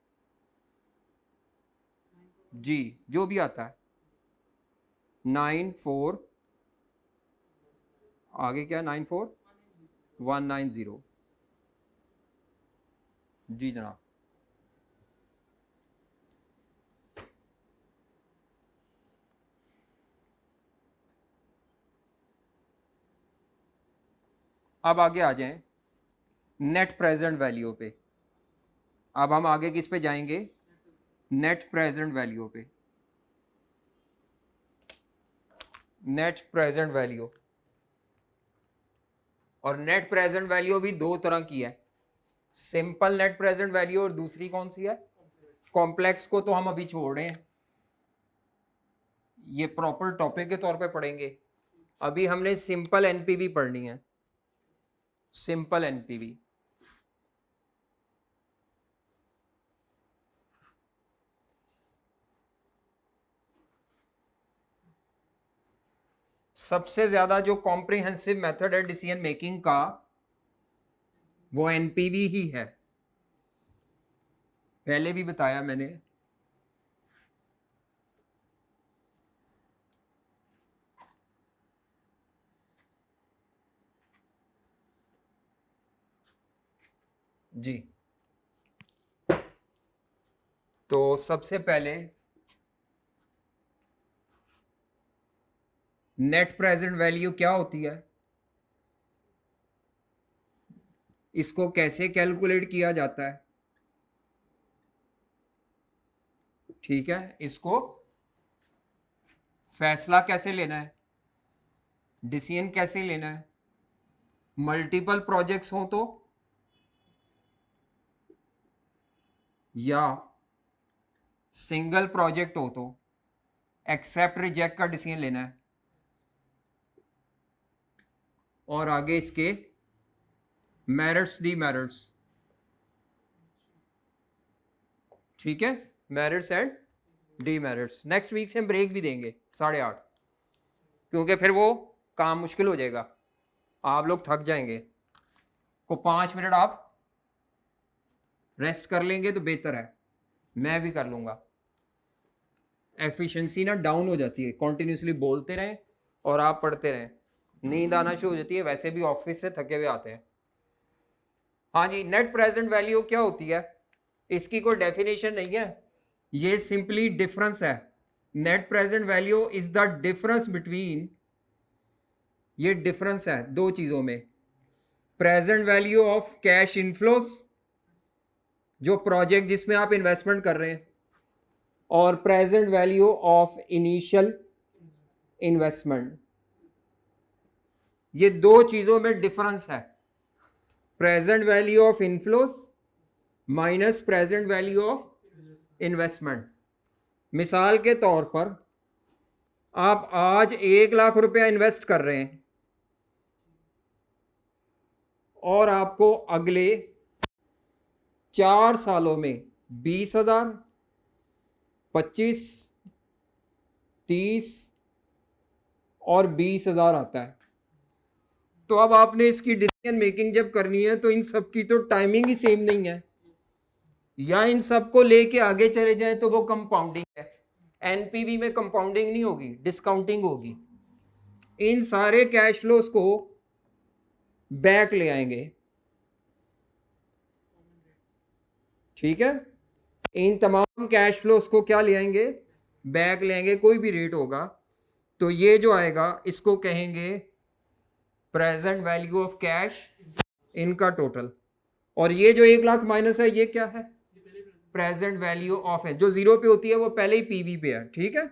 S1: जी, जो भी आता है। 94, आगे क्या, 94190। जी जनाब। अब आगे आ जाएं नेट प्रेजेंट वैल्यू पे। अब हम आगे किस पे जाएंगे, नेट प्रेजेंट वैल्यू पे। नेट प्रेजेंट वैल्यू, और नेट प्रेजेंट वैल्यू भी दो तरह की है, सिंपल नेट प्रेजेंट वैल्यू और दूसरी कौन सी है, कॉम्प्लेक्स को तो हम अभी छोड़ रहे हैं, ये प्रॉपर टॉपिक के तौर पे पढ़ेंगे। अभी हमने सिंपल एनपीवी पढ़नी है, सिंपल एनपीवी। सबसे ज्यादा जो कॉम्प्रिहेंसिव मेथड है डिसीजन मेकिंग का, वो एनपीवी ही है, पहले भी बताया मैंने। जी, तो सबसे पहले नेट प्रेजेंट वैल्यू क्या होती है, इसको कैसे कैलकुलेट किया जाता है, ठीक है, इसको फैसला कैसे लेना है, डिसीजन कैसे लेना है, मल्टीपल प्रोजेक्ट्स हो तो, या सिंगल प्रोजेक्ट हो तो, एक्सेप्ट रिजेक्ट का डिसीजन लेना है, और आगे इसके मेरिट्स डीमेरिट्स, ठीक है, merits and demerits. Next week से हम ब्रेक भी देंगे 8:30, क्योंकि फिर वो काम मुश्किल हो जाएगा, आप लोग थक जाएंगे। को 5 मिनट आप रेस्ट कर लेंगे तो बेहतर है, मैं भी कर लूंगा। एफिशिएंसी ना डाउन हो जाती है, कॉन्टिन्यूसली बोलते रहें और आप पढ़ते रहें, नींद आना शुरू हो जाती है, वैसे भी ऑफिस से थके हुए आते हैं। हाँ जी, नेट प्रेजेंट वैल्यू क्या होती है, इसकी कोई डेफिनेशन नहीं है, ये सिंपली डिफरेंस है। Net present value is the difference between, ये डिफरेंस है दो चीजों में, present value of cash inflows, जो प्रोजेक्ट जिसमें आप इन्वेस्टमेंट कर रहे हैं, और present value of initial investment. ये दो चीजों में डिफरेंस है, present value of inflows minus present value of investment. मिसाल के तौर पर आप आज 1 लाख रुपया इन्वेस्ट कर रहे हैं और आपको अगले 4 सालों में 20,000, 25, 30 और 20,000 आता है। तो अब आपने इसकी डिसीजन मेकिंग जब करनी है तो इन सब की तो टाइमिंग ही सेम नहीं है, या इन सबको लेके आगे चले जाएं तो वो कंपाउंडिंग है। एनपीवी में कंपाउंडिंग नहीं होगी, डिस्काउंटिंग होगी। इन सारे कैश फ्लोस को बैक ले आएंगे, ठीक है, इन तमाम कैश फ्लोस को क्या ले आएंगे, बैक ले आएंगे, कोई भी रेट होगा। तो ये जो आएगा इसको कहेंगे प्रेजेंट वैल्यू ऑफ कैश, इनका टोटल। और ये जो 1 लाख माइनस है ये क्या है, प्रेजेंट वैल्यू ऑफ है, जो 0 पे होती है वो पहले ही पीवी पे है, ठीक है।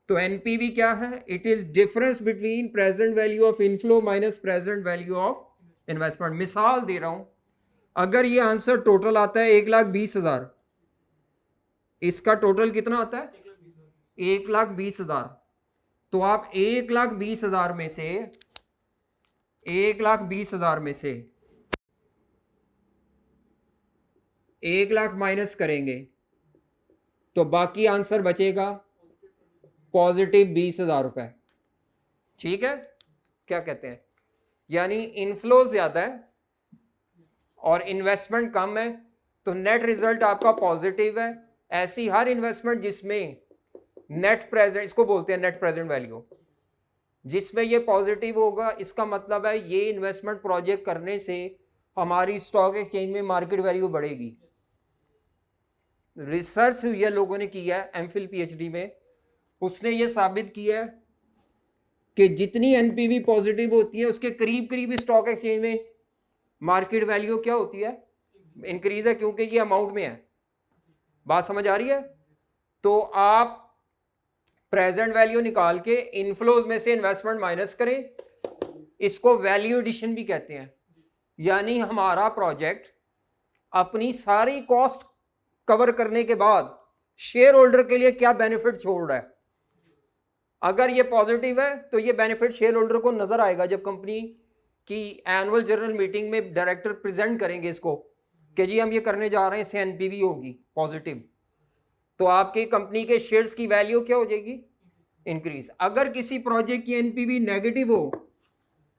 S1: तो एनपीवी क्या है, it is difference between present value of inflow minus present value of investment. मिसाल दे रहा हूं, अगर ये आंसर टोटल आता है 1,20,000, इसका टोटल कितना आता है 1,20,000, तो आप 1,20,000 में से 1,20,000 में से 1 लाख माइनस करेंगे तो बाकी आंसर बचेगा पॉजिटिव 20,000 रुपए, ठीक है। क्या कहते हैं, यानी इनफ्लो ज्यादा है और इन्वेस्टमेंट कम है, तो नेट रिजल्ट आपका पॉजिटिव है। ऐसी हर इन्वेस्टमेंट जिसमें नेट प्रेजेंट, इसको बोलते हैं नेट प्रेजेंट वैल्यू, जिसमें ये पॉजिटिव होगा, इसका मतलब है ये इन्वेस्टमेंट प्रोजेक्ट करने से हमारी स्टॉक एक्सचेंज में मार्केट वैल्यू बढ़ेगी। रिसर्च हुई है, लोगों ने किया है एमफिल पीएचडी में, उसने ये साबित किया है कि जितनी एनपीवी पॉजिटिव होती है उसके करीब करीब स्टॉक एक्सचेंज में मार्केट वैल्यू क्या होती है, इंक्रीज है, क्योंकि ये अमाउंट में है। बात समझ आ रही है। तो आप प्रेजेंट वैल्यू निकाल के इनफ्लोज में से इन्वेस्टमेंट माइनस करें, इसको वैल्यू एडिशन भी कहते हैं। यानी हमारा प्रोजेक्ट अपनी सारी कॉस्ट कवर करने के बाद शेयर होल्डर के लिए क्या बेनिफिट छोड़ रहा है। अगर ये पॉजिटिव है तो ये बेनिफिट शेयर होल्डर को नजर आएगा जब कंपनी की एनुअल जनरल मीटिंग में डायरेक्टर प्रेजेंट करेंगे इसको कि जी हम ये करने जा रहे हैं, इससे एनपीवी होगी पॉजिटिव, तो आपकी कंपनी के शेयर्स की वैल्यू क्या हो जाएगी, इंक्रीज। अगर किसी प्रोजेक्ट की एनपीवी नेगेटिव हो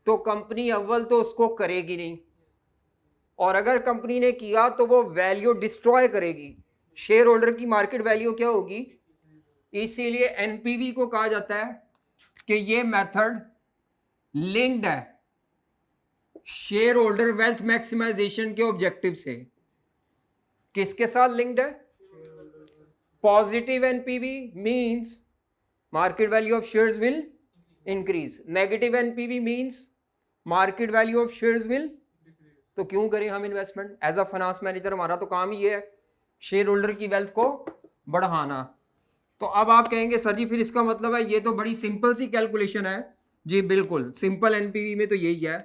S1: तो कंपनी अव्वल तो उसको करेगी नहीं, और अगर कंपनी ने किया तो वो वैल्यू डिस्ट्रॉय करेगी, शेयर होल्डर की मार्केट वैल्यू क्या होगी। इसीलिए एनपीवी को कहा जाता है कि ये मेथड लिंक्ड है शेयर होल्डर वेल्थ मैक्सिमाइजेशन के ऑब्जेक्टिव से। किसके साथ लिंक्ड है, positive NPV means market value of shares will increase, negative NPV means market value of shares will. तो क्यों करें हम investment, as a finance manager हमारा तो काम ही है शेयर होल्डर की वेल्थ को बढ़ाना। तो अब आप कहेंगे सर जी फिर इसका मतलब है ये तो बड़ी सिंपल सी कैलकुलेशन है। जी बिल्कुल सिंपल, एनपीवी में तो यही है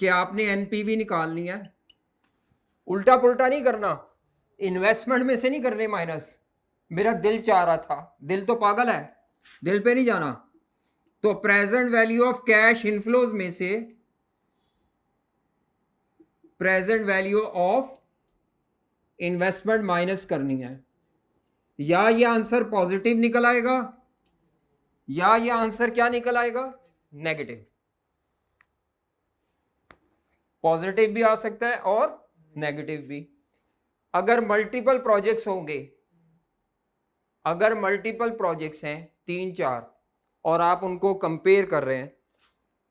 S1: कि आपने एनपीवी निकालनी है, उल्टा पुल्टा नहीं करना, इन्वेस्टमेंट में से नहीं करने माइनस। मेरा दिल चाह रहा था, दिल तो पागल है, दिल पे नहीं जाना। तो present value of cash inflows में से present value of investment minus करनी है, या ये आंसर पॉजिटिव निकल आएगा या ये आंसर क्या निकल आएगा, नेगेटिव। पॉजिटिव भी आ सकता है और नेगेटिव भी। अगर मल्टीपल प्रोजेक्ट्स होंगे, अगर मल्टीपल प्रोजेक्ट्स हैं 3-4 और आप उनको कंपेयर कर रहे हैं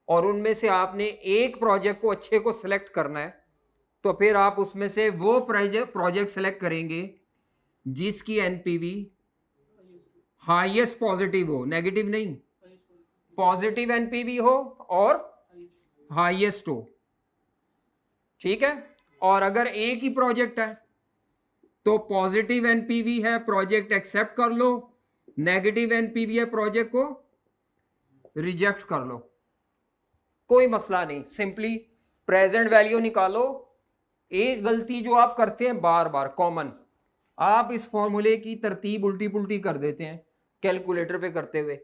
S1: और उनमें से आपने एक प्रोजेक्ट को अच्छे को सिलेक्ट करना है, तो फिर आप उसमें से वो प्रोजेक्ट सेलेक्ट करेंगे जिसकी एनपीवी हाईएस्ट पॉजिटिव हो, नेगेटिव नहीं, पॉजिटिव एनपीवी हो और हाईएस्ट हो, ठीक है। और अगर एक ही प्रोजेक्ट है तो पॉजिटिव एनपीवी है, प्रोजेक्ट एक्सेप्ट कर लो, नेगेटिव एनपीवी है, प्रोजेक्ट को रिजेक्ट कर लो, कोई मसला नहीं, सिंपली प्रेजेंट वैल्यू निकालो। एक गलती जो आप करते हैं बार बार कॉमन, आप इस फॉर्मूले की तरतीब उल्टी पुल्टी कर देते हैं कैलकुलेटर पे करते हुए।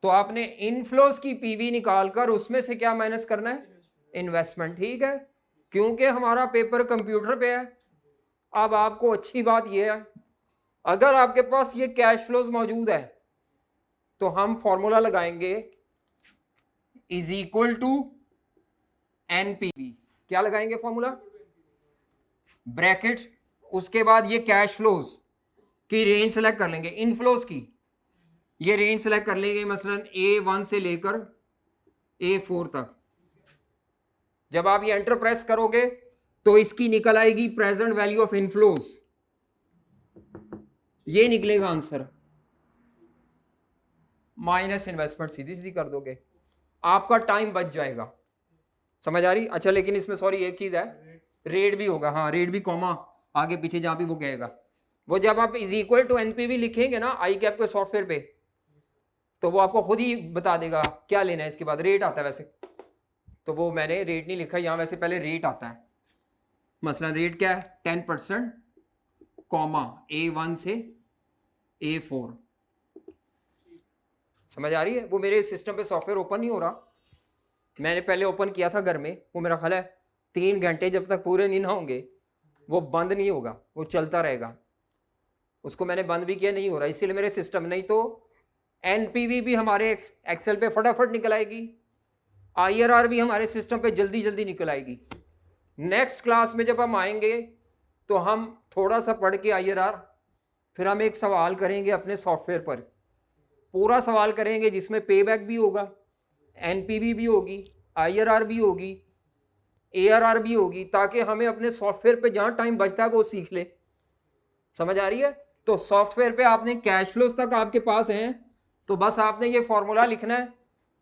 S1: तो आपने इनफ्लोस की पीवी निकालकर उसमें से क्या माइनस करना है, इन्वेस्टमेंट, ठीक है। क्योंकि हमारा पेपर कंप्यूटर पे है। अब आपको अच्छी बात यह है, अगर आपके पास ये कैश फ्लोज मौजूद है तो हम फॉर्मूला लगाएंगे इज इक्वल टू एनपीवी। क्या लगाएंगे फॉर्मूला, ब्रैकेट, उसके बाद ये कैश फ्लोज की रेंज सेलेक्ट कर लेंगे, इनफ्लोज की ये रेंज सेलेक्ट कर लेंगे, मसलन A1 से लेकर A4 तक। जब आप ये एंटर प्रेस करोगे तो इसकी निकल आएगी प्रेजेंट वैल्यू ऑफ इनफ्लोज, ये निकलेगा आंसर, माइनस इन्वेस्टमेंट सीधी सीधी कर दोगे, आपका टाइम बच जाएगा। समझ आ रही? अच्छा, लेकिन इसमें सॉरी एक चीज है, रेट भी होगा, हाँ रेट भी कॉमा आगे पीछे जहां भी वो कहेगा, वो जब आप इज इक्वल टू एनपीवी लिखेंगे ना आई कैप के सॉफ्टवेयर पे, तो वो आपको खुद ही बता देगा क्या लेना है। इसके बाद रेट आता है, वैसे तो वो मैंने रेट नहीं लिखा यहाँ, वैसे पहले रेट आता है। मसलन रेट क्या है, 10% कॉमा A1 से A4। समझ आ रही है? वो मेरे सिस्टम पे सॉफ्टवेयर ओपन नहीं हो रहा, मैंने पहले ओपन किया था घर में, वो मेरा ख्याल है 3 घंटे जब तक पूरे नहीं ना होंगे वो बंद नहीं होगा, वो चलता रहेगा। उसको मैंने बंद भी किया, नहीं हो रहा, इसीलिए मेरे सिस्टम, नहीं तो एनपीवी भी हमारे एक्सेल पे फटाफट निकल आएगी, आईआरआर भी हमारे सिस्टम पे जल्दी जल्दी निकल आएगी। नेक्स्ट क्लास में जब हम आएंगे तो हम थोड़ा सा पढ़ के आईआरआर, फिर हम एक सवाल करेंगे अपने सॉफ्टवेयर पर, पूरा सवाल करेंगे जिसमें पेबैक भी होगा, एनपीवी भी होगी, आईआरआर भी होगी, एआरआर भी होगी, ताकि हमें अपने सॉफ्टवेयर पे जहां टाइम बचता है वो सीख ले। समझ आ रही है? तो सॉफ्टवेयर पे आपने कैश फ्लोज तक आपके पास हैं, तो बस आपने ये फॉर्मूला लिखना है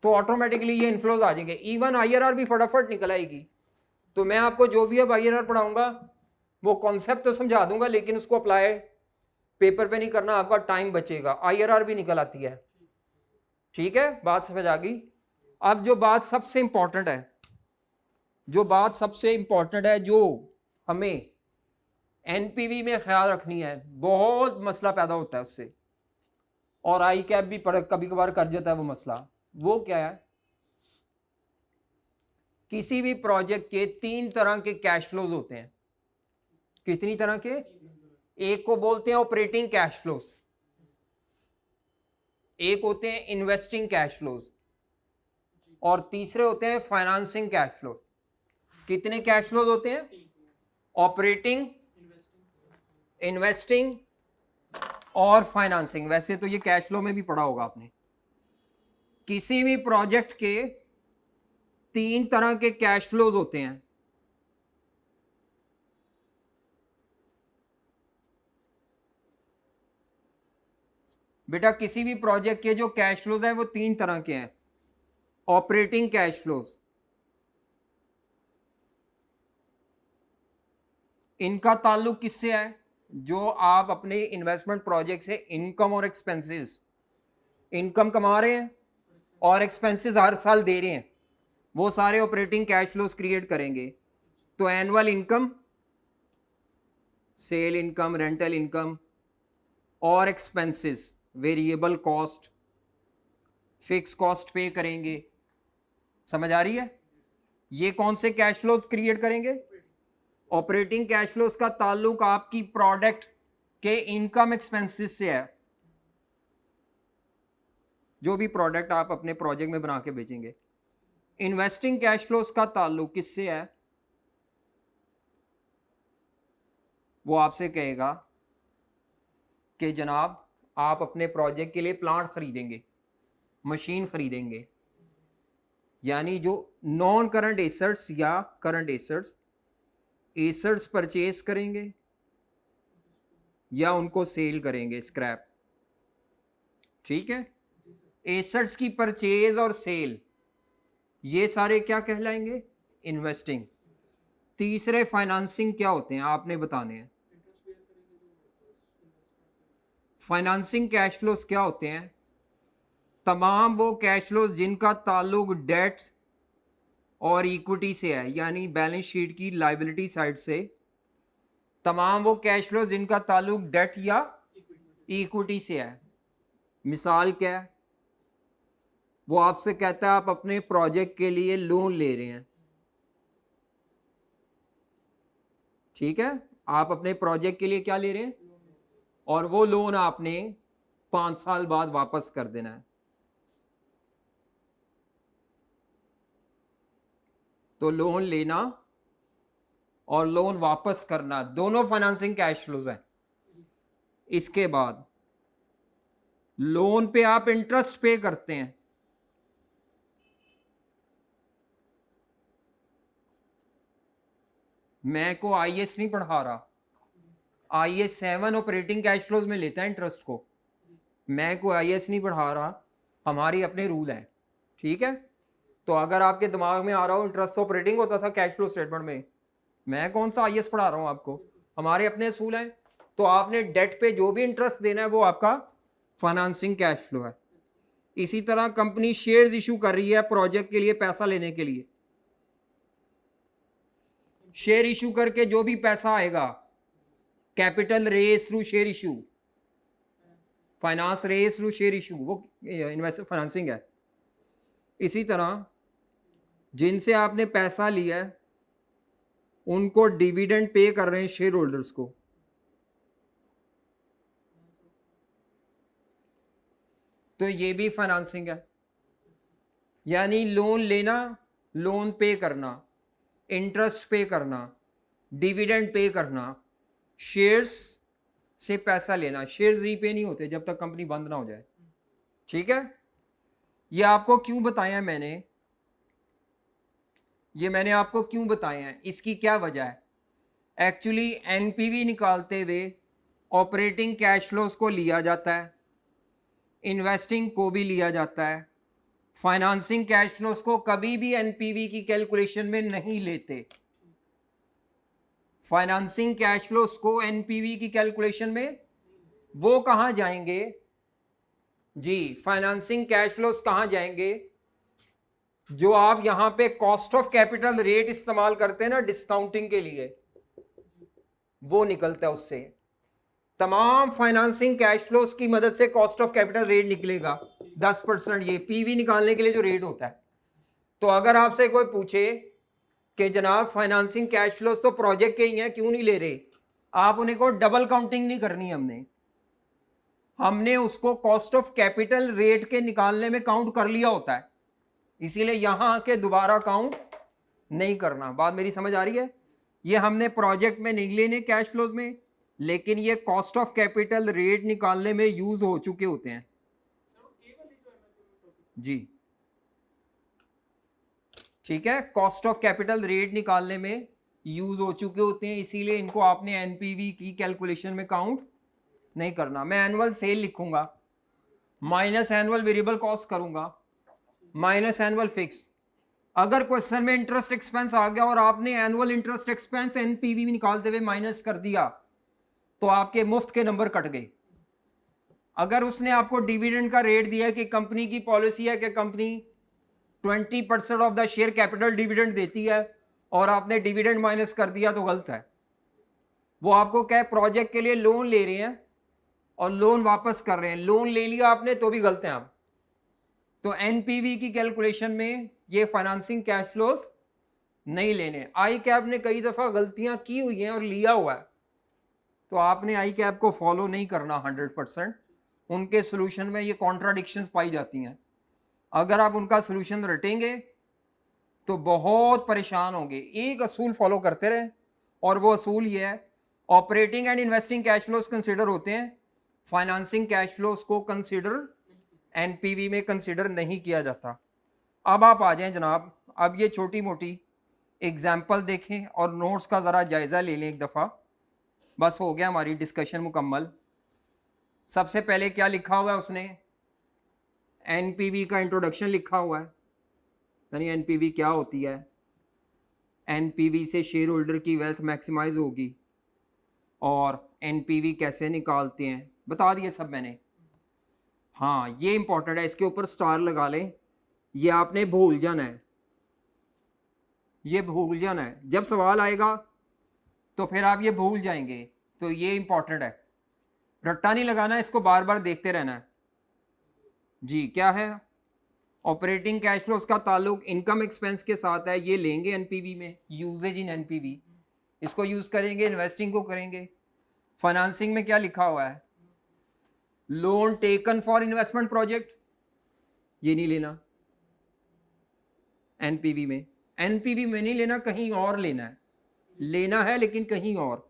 S1: तो ऑटोमेटिकली ये इनफ्लोज आ जाएंगे, इवन आईआरआर भी फटाफट निकल आएगी। तो मैं आपको जो भी अब आईआरआर पढ़ाऊंगा वो कॉन्सेप्ट तो समझा दूंगा, लेकिन उसको अप्लाई पेपर पे नहीं करना, आपका टाइम बचेगा, आईआरआर भी निकल आती है। ठीक है, बात समझ आ गई? अब जो बात सबसे इंपॉर्टेंट है, जो बात सबसे इंपॉर्टेंट है, जो हमें एनपीवी में ख्याल रखनी है, बहुत मसला पैदा होता है उससे, और आई कैप भी कभी कभार कर जाता है वो मसला, वो क्या है, किसी भी प्रोजेक्ट के 3 तरह के कैश फ्लोज होते हैं। कितनी तरह के? एक को बोलते हैं ऑपरेटिंग कैश फ्लोज, एक होते हैं इन्वेस्टिंग कैश फ्लोज, और तीसरे होते हैं फाइनेंसिंग कैश फ्लोज। कितने कैश फ्लोज होते हैं? ऑपरेटिंग, इन्वेस्टिंग और फाइनेंसिंग। वैसे तो ये कैश फ्लो में भी पढ़ा होगा आपने। किसी भी प्रोजेक्ट के 3 तरह के कैश फ्लोज होते हैं। बेटा किसी भी प्रोजेक्ट के जो कैश फ्लोज है वो 3 तरह के हैं। ऑपरेटिंग कैश फ्लोज, इनका ताल्लुक किससे है? जो आप अपने इन्वेस्टमेंट प्रोजेक्ट से इनकम और एक्सपेंसेस, इनकम कमा रहे हैं और एक्सपेंसेस हर साल दे रहे हैं, वो सारे ऑपरेटिंग कैश फ्लोज क्रिएट करेंगे। तो annual income, sale income, rental income और expenses, variable cost, fix cost पे करेंगे। समझ आ रही है? ये कौन से कैश फ्लोज क्रिएट करेंगे? ऑपरेटिंग कैश फ्लोज का ताल्लुक आपकी प्रोडक्ट के इनकम एक्सपेंसेस से है। जो भी प्रोडक्ट आप अपने प्रोजेक्ट में बना के बेचेंगे। इन्वेस्टिंग कैश फ्लोज का ताल्लुक किससे है? वो आपसे कहेगा कि जनाब आप अपने प्रोजेक्ट के लिए प्लांट खरीदेंगे, मशीन खरीदेंगे, यानी जो नॉन करंट एसेट्स या करंट एसेट्स परचेज करेंगे या उनको सेल करेंगे, स्क्रैप। ठीक है, एसेट्स की परचेज और सेल ये सारे क्या कहलाएंगे? इन्वेस्टिंग। तीसरे फाइनेंसिंग क्या होते हैं आपने बताने हैं। फाइनेंसिंग कैश फ्लोज क्या होते हैं? तमाम वो कैश फ्लोज जिनका ताल्लुक डेट और इक्विटी से है, यानी बैलेंस शीट की लायबिलिटी साइड से तमाम वो कैश फ्लोज जिनका ताल्लुक डेट या इक्विटी से है। मिसाल क्या है? वो आपसे कहता है आप अपने प्रोजेक्ट के लिए लोन ले रहे हैं, ठीक है, आप अपने प्रोजेक्ट के लिए क्या ले रहे हैं, और वो लोन आपने 5 साल बाद वापस कर देना है। तो लोन लेना और लोन वापस करना दोनों फाइनेंसिंग कैश फ्लोज हैं। इसके बाद लोन पे आप इंटरेस्ट पे करते हैं। मैं को IAS नहीं पढ़ा रहा, IAS 7 ऑपरेटिंग कैश फ्लोज में लेता है इंटरेस्ट को। मैं को IAS नहीं पढ़ा रहा, हमारी अपने रूल है, ठीक है। तो अगर आपके दिमाग में आ रहा हो इंटरेस्ट तो ऑपरेटिंग होता था कैश फ्लो स्टेटमेंट में, मैं कौन सा IAS पढ़ा रहा हूं आपको, हमारे अपने असूल हैं। तो आपने डेट पे जो भी इंटरेस्ट देना है वो आपका फाइनेंसिंग कैश फ्लो है। इसी तरह कंपनी शेयर्स इशू कर रही है प्रोजेक्ट के लिए पैसा लेने के लिए, शेयर इशू करके जो भी पैसा आएगा, capital raise through share issue, finance raise through share issue, वो इन्वेस्ट फाइनेंसिंग है। इसी तरह जिनसे आपने पैसा लिया है उनको डिविडेंड पे कर रहे हैं शेयर होल्डर्स को, तो ये भी फाइनेंसिंग है। यानी लोन लेना, लोन पे करना, इंटरेस्ट पे करना, डिविडेंड पे करना, शेयर्स से पैसा लेना। शेयर्स रीपे नहीं होते जब तक कंपनी बंद ना हो जाए, ठीक है। ये आपको क्यों बताया मैंने, ये मैंने आपको क्यों बताया है, इसकी क्या वजह है। एक्चुअली एनपीवी निकालते हुए ऑपरेटिंग कैश फ्लोज को लिया जाता है, इन्वेस्टिंग को भी लिया जाता है, फाइनेंसिंग कैश फ्लोज को कभी भी एनपीवी की कैलकुलेशन में नहीं लेते। फाइनेंसिंग कैश फ्लोज को एनपीवी की कैलकुलेशन में वो कहां जाएंगे जी, फाइनेंसिंग कैश फ्लोज कहां जाएंगे, जो आप यहां पे कॉस्ट ऑफ कैपिटल रेट इस्तेमाल करते हैं ना डिस्काउंटिंग के लिए, वो निकलता है उससे। तमाम फाइनेंसिंग कैश फ्लोज की मदद से कॉस्ट ऑफ कैपिटल रेट निकलेगा 10%, ये पीवी निकालने के लिए जो रेट होता है। तो अगर आपसे कोई पूछे कि जनाब फाइनेंसिंग कैश फ्लोज तो प्रोजेक्ट के ही हैं, क्यों नहीं ले रहे, आप उन्हें को डबल काउंटिंग नहीं करनी, हमने उसको कॉस्ट ऑफ कैपिटल रेट के निकालने में काउंट कर लिया होता है, इसीलिए यहां आके दोबारा काउंट नहीं करना। बात मेरी समझ आ रही है। ये हमने प्रोजेक्ट में नहीं लेने कैश फ्लोज में, लेकिन ये कॉस्ट ऑफ कैपिटल रेट निकालने में यूज हो चुके होते हैं जी, ठीक है। कॉस्ट ऑफ कैपिटल रेट निकालने में यूज हो चुके होते हैं, इसीलिए इनको आपने एनपीवी की कैलकुलेशन में काउंट नहीं करना। मैं एनुअल सेल लिखूंगा, माइनस एनुअल वेरिएबल कॉस्ट करूंगा, माइनस एनुअल फिक्स। अगर क्वेश्चन में इंटरेस्ट एक्सपेंस आ गया और आपने एनुअल इंटरेस्ट एक्सपेंस एनपीवी में निकालते हुए माइनस कर दिया तो आपके मुफ्त के नंबर कट गए। अगर उसने आपको डिविडेंड का रेट दिया कि कंपनी की पॉलिसी है कि company 20% of the share capital dividend देती है और आपने डिविडेंड माइनस कर दिया तो गलत है। वो आपको क्या, प्रोजेक्ट के लिए लोन ले रहे हैं और लोन वापस कर रहे हैं, लोन ले लिया आपने तो भी गलत हैं आप। तो एनपीवी की कैलकुलेशन में ये फाइनेंसिंग कैश फ्लोज नहीं लेने। आई कैप ने कई दफा गलतियां की हुई हैं और लिया हुआ है, तो आपने आई कैप को फॉलो नहीं करना 100%। उनके सोल्यूशन में ये कॉन्ट्राडिक्शंस पाई जाती हैं। अगर आप उनका सोल्यूशन रटेंगे तो बहुत परेशान होंगे। एक असूल फॉलो करते रहे, और वो असूल ये है, operating and investing cash flows consider होते हैं, फाइनेंसिंग कैश फ्लोज को कंसिडर एनपीवी में कंसिडर नहीं किया जाता। अब आप आ जाएं जनाब, अब ये छोटी मोटी एग्जाम्पल देखें और नोट्स का ज़रा जायज़ा ले लें एक दफ़ा, बस हो गया हमारी डिस्कशन मुकम्मल। सबसे पहले क्या लिखा हुआ है उसने, एनपीवी का इंट्रोडक्शन लिखा हुआ है, यानी एनपीवी क्या होती है, एनपीवी से शेयर होल्डर की वेल्थ मैक्सिमाइज होगी, और एनपीवी कैसे निकालते हैं बता दिए सब मैंने। हाँ ये इंपॉर्टेंट है, इसके ऊपर स्टार लगा लें, ये आपने भूल जाना है, ये भूल जाना है, जब सवाल आएगा तो फिर आप ये भूल जाएंगे, तो ये इंपॉर्टेंट है, रट्टा नहीं लगाना, इसको बार बार देखते रहना है जी। क्या है, ऑपरेटिंग कैश फ्लोज का ताल्लुक इनकम एक्सपेंस के साथ है, ये लेंगे एनपीवी में, यूजेज इन एनपीवी, इसको यूज करेंगे, इन्वेस्टिंग को करेंगे। फाइनेंसिंग में क्या लिखा हुआ है, loan taken for investment project, ये नहीं लेना एनपीवी में, एनपीवी में नहीं लेना, कहीं और लेना है, लेना है लेकिन कहीं और।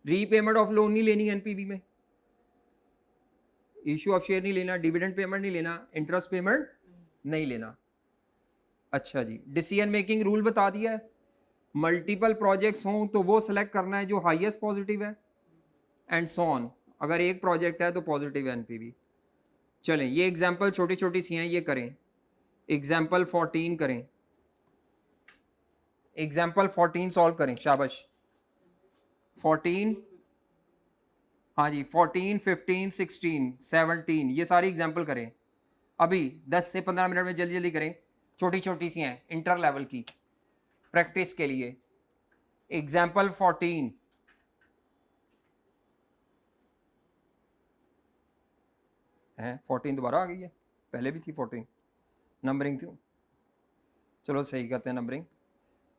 S1: रीपेमेंट ऑफ लोन नहीं लेनी एनपीवी में, इशू ऑफ शेयर नहीं लेना, डिविडेंड पेमेंट नहीं लेना, इंटरेस्ट पेमेंट नहीं लेना। अच्छा जी, डिसीजन मेकिंग रूल बता दिया है, मल्टीपल प्रोजेक्ट्स हों तो वो सिलेक्ट करना है जो हाईएस्ट पॉजिटिव है, एंड सो ऑन। अगर एक प्रोजेक्ट है तो पॉजिटिव है एनपीवी। चलें ये एग्जांपल छोटी छोटी सी हैं, ये करें। एग्जांपल 14 करें, एग्जांपल 14 सॉल्व करें, शाबाश। 14, हाँ जी 14, 15, 16, 17, ये सारी एग्जांपल करें अभी 10 से 15 मिनट में, जल्दी जल्दी करें, छोटी छोटी सी हैं, इंटर लेवल की प्रैक्टिस के लिए। एग्जाम्पल 14, है 14 दोबारा आ गई है, पहले भी थी 14, नंबरिंग थी, चलो सही करते हैं नंबरिंग।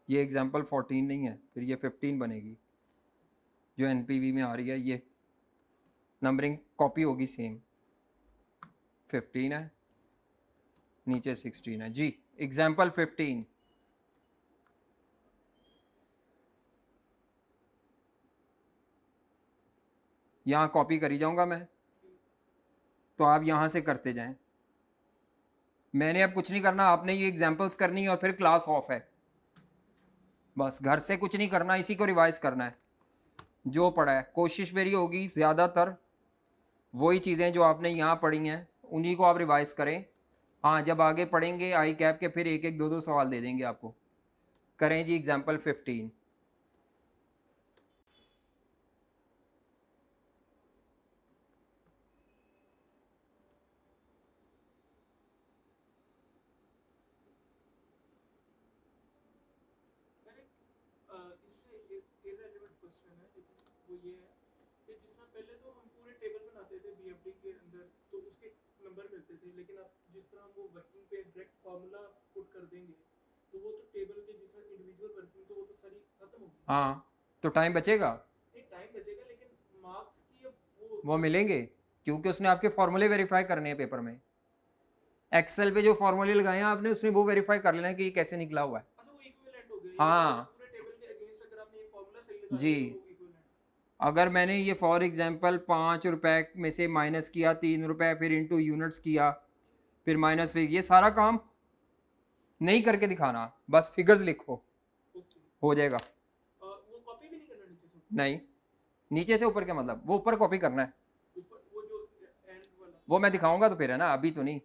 S1: ये एग्जाम्पल 14 नहीं है, फिर ये 15 बनेगी, जो एनपीवी में आ रही है, ये नंबरिंग कॉपी होगी सेम, 15 है नीचे 16 है जी। एग्जाम्पल 15, यहाँ कॉपी करी जाऊंगा मैं, तो आप यहाँ से करते जाएं, मैंने अब कुछ नहीं करना, आपने ये एग्जाम्पल्स करनी है और फिर क्लास ऑफ है, बस घर से कुछ नहीं करना, इसी को रिवाइज करना है जो पढ़ा है। कोशिश मेरी होगी ज़्यादातर वही चीज़ें जो आपने यहाँ पढ़ी हैं उन्हीं को आप रिवाइज करें। हाँ जब आगे पढ़ेंगे आई कैप के, फिर एक एक दो दो सवाल दे देंगे आपको। करें जी एग्जाम्पल 15,
S2: इससे इररिलेवेंट क्वेश्चन है, लेकिन वो ये है कि जिस तरह पहले तो हम पूरे टेबल बनाते थे बीएफडी के अंदर, तो उसके नंबर मिलते थे, लेकिन अब जिस तरह हम वो वर्किंग पे डायरेक्ट फार्मूला पुट कर देंगे, तो वो तो टेबल के जिस तरह इंडिविजुअल वर्किंग तो वो तो सारी खत्म होगी।
S1: हाँ तो टाइम बचेगा,
S2: नहीं टाइम बचेगा, लेकिन मार्क्स की अब
S1: वो मिलेंगे क्योंकि उसने आपके फॉर्मूले वेरीफाई करने हैं पेपर में। एक्सेल पे जो फॉर्मूले लगाए हैं आपने, उसने वो वेरीफाई कर लेना है कि ये कैसे निकला हुआ है।
S2: अच्छा वो इक्विवेलेंट हो गया,
S1: हाँ
S2: पूरे टेबल के अगेंस्ट अगर आपने ये फार्मूला सही लगा
S1: जी,
S2: दिया तो वो इक्विवेलेंट।
S1: अगर मैंने ये फॉर एग्जांपल 5 रुपए में से माइनस किया 3 रुपए, फिर इनटू यूनिट्स किया, फिर माइनस, फिर ये सारा काम नहीं करके दिखाना, बस फिगर्स लिखो,
S2: ओके,
S1: हो जाएगा।
S2: वो कॉपी भी नहीं करना नीचे से,
S1: नहीं, नीचे से ऊपर क्या मतलब, वो ऊपर कॉपी करना है,
S2: ऊपर वो जो एंड वाला।
S1: वो मैं दिखाऊंगा तो फिर है ना, अभी तो नहीं।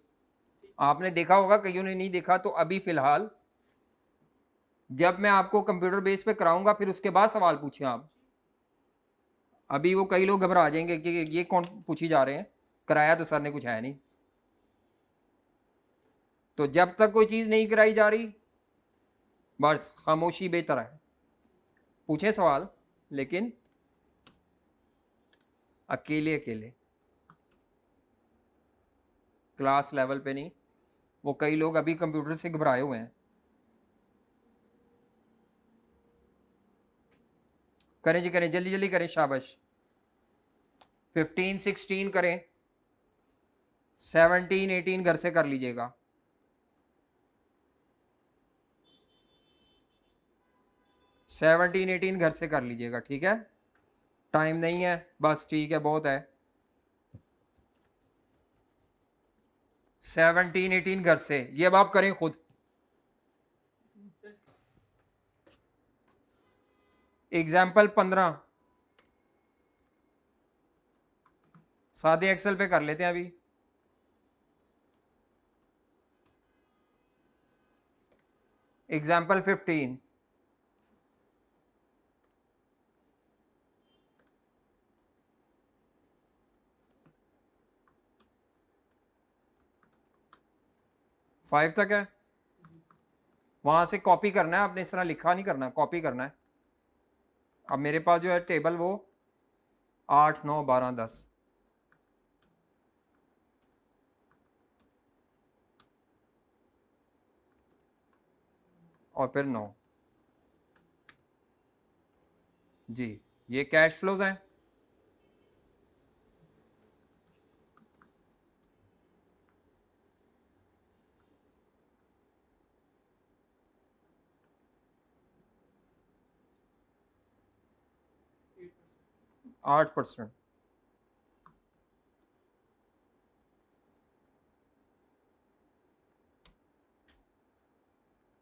S1: आपने देखा होगा, कईयों ने नहीं देखा, तो अभी फिलहाल जब मैं आपको कंप्यूटर बेस पे कराऊंगा फिर उसके बाद सवाल पूछें आप। अभी वो कई लोग घबरा जाएंगे कि ये कौन पूछी जा रहे हैं, कराया तो सर ने कुछ है नहीं। तो जब तक कोई चीज़ नहीं कराई जा रही बस खामोशी बेहतर है, पूछें सवाल लेकिन अकेले अकेले, क्लास लेवल पे नहीं। वो कई लोग अभी कंप्यूटर से घबराए हुए हैं। करें जी करें, जल्दी जल्दी करें, शाबाश। 15, 16 करें, 17 18 घर से कर लीजिएगा। 17 18 घर से कर लीजिएगा, ठीक है। टाइम नहीं है बस, ठीक है, बहुत है। 17 18 घर से, ये अब आप करें खुद। एग्जाम्पल 15 सादे एक्सेल पे कर लेते हैं अभी। एग्जाम्पल 15, फाइव तक है। वहां से कॉपी करना है आपने, इस तरह लिखा नहीं करना, कॉपी करना है। अब मेरे पास जो है टेबल वो 8 9 12 10, और फिर 9 जी। ये कैश फ्लोज हैं।
S2: एट
S1: 8%।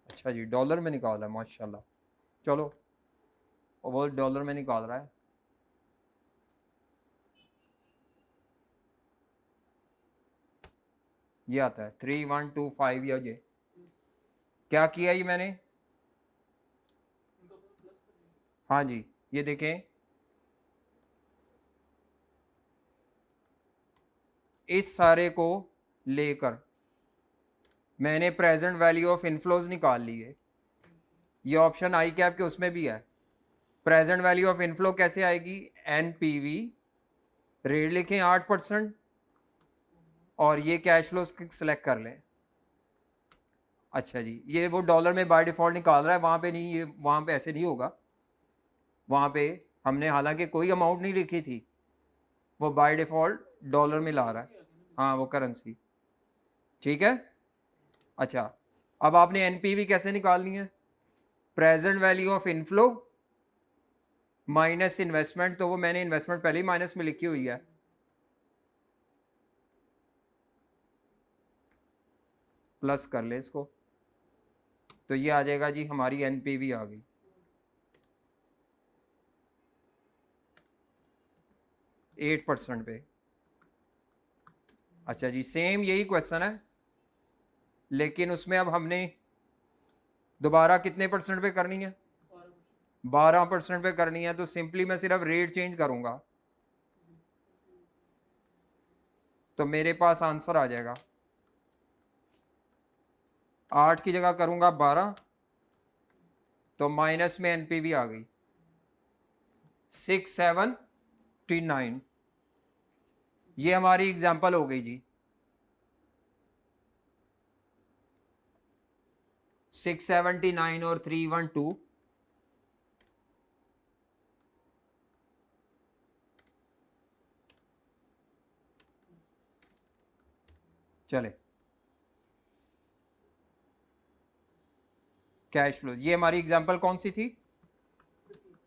S1: अच्छा जी, डॉलर में निकाल रहा है, माशाल्लाह। चलो, वो डॉलर में निकाल रहा है। ये आता है 3125, या ये क्या किया ये मैंने?
S2: इनका प्लस कर दिया।
S1: हाँ जी, ये देखें, इस सारे को लेकर मैंने प्रेजेंट वैल्यू ऑफ इनफ्लोज निकाल ली है। ये ऑप्शन आई कैप के उसमें भी है। प्रेजेंट वैल्यू ऑफ इनफ्लो कैसे आएगी? एनपीवी, रेट लिखें 8%, और ये कैश फ्लो सेलेक्ट कर लें। अच्छा जी, ये वो डॉलर में बाय डिफॉल्ट निकाल रहा है, वहाँ पे नहीं, ये वहाँ पे ऐसे नहीं होगा। वहाँ पे हमने हालांकि कोई अमाउंट नहीं लिखी थी, वो बाय डिफॉल्ट डॉलर में ला रहा है। हाँ, वो करेंसी, ठीक है। अच्छा, अब आपने एनपीवी कैसे निकालनी है? Present value of inflow minus investment, तो वो मैंने इन्वेस्टमेंट पहले ही माइनस में लिखी हुई है। प्लस कर ले इसको, तो ये आ जाएगा जी, हमारी एनपीवी आ गई। एट % पे। अच्छा जी, सेम यही क्वेश्चन है, लेकिन उसमें अब हमने दोबारा कितने % पे करनी है? 12% पे करनी है। तो सिंपली मैं सिर्फ रेट चेंज करूंगा, तो मेरे पास आंसर आ जाएगा। 8 की जगह करूंगा 12, तो माइनस में एनपीवी आ गई 679। ये हमारी एग्जांपल हो गई जी। 679 और 312, चले कैश फ्लो। ये हमारी एग्जांपल कौन सी थी?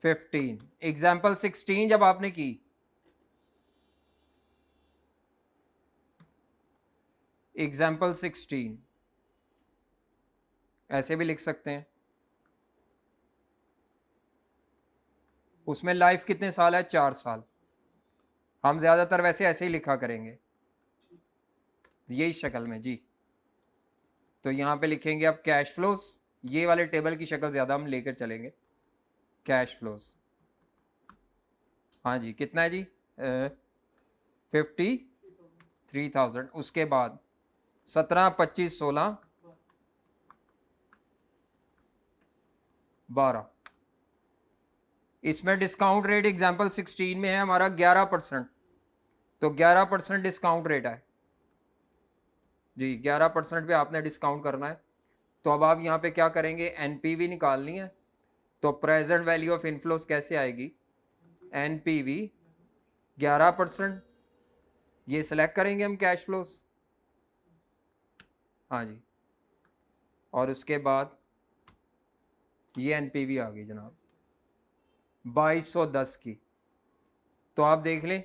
S1: 15। एग्जांपल 16 जब आपने की, एग्जाम्पल 16 ऐसे भी लिख सकते हैं। उसमें लाइफ कितने साल है? 4 साल। हम ज़्यादातर वैसे ऐसे ही लिखा करेंगे, यही शक्ल में जी। तो यहाँ पे लिखेंगे अब कैश फ्लोज, ये वाले टेबल की शक्ल ज़्यादा हम लेकर चलेंगे। कैश फ्लोज, हाँ जी, कितना है जी? 53,000। उसके बाद 17 25 16 12। इसमें डिस्काउंट रेट एग्जाम्पल 16 में है हमारा 11%, तो 11% डिस्काउंट रेट है जी। 11% पे आपने डिस्काउंट करना है। तो अब आप यहाँ पे क्या करेंगे? एनपीवी निकालनी है। तो प्रेजेंट वैल्यू ऑफ इनफ्लोस कैसे आएगी? एनपीवी 11%, ये सिलेक्ट करेंगे हम कैश फ्लोस। हाँ जी, और उसके बाद ये एनपीवी आ गई जनाब 2210 की। तो आप देख लें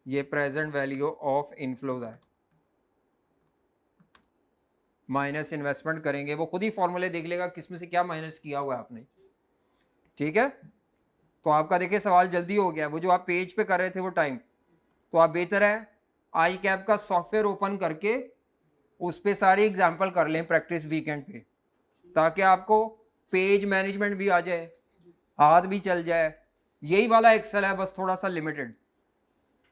S1: ये प्रेजेंट वैल्यू ऑफ इनफ्लोज है, माइनस इन्वेस्टमेंट करेंगे, वो खुद ही फॉर्मूले देख लेगा किसमें से क्या माइनस किया हुआ है आपने। ठीक है, तो आपका देखिए सवाल जल्दी हो गया, वो जो आप पेज पे कर रहे थे वो टाइम, तो आप बेहतर है आई कैप का सॉफ्टवेयर ओपन करके उस पर सारी एग्जाम्पल कर लें प्रैक्टिस वीकेंड पे, ताकि आपको पेज मैनेजमेंट भी आ जाए, हाथ भी चल जाए। यही वाला एक्सेल है, बस थोड़ा सा लिमिटेड,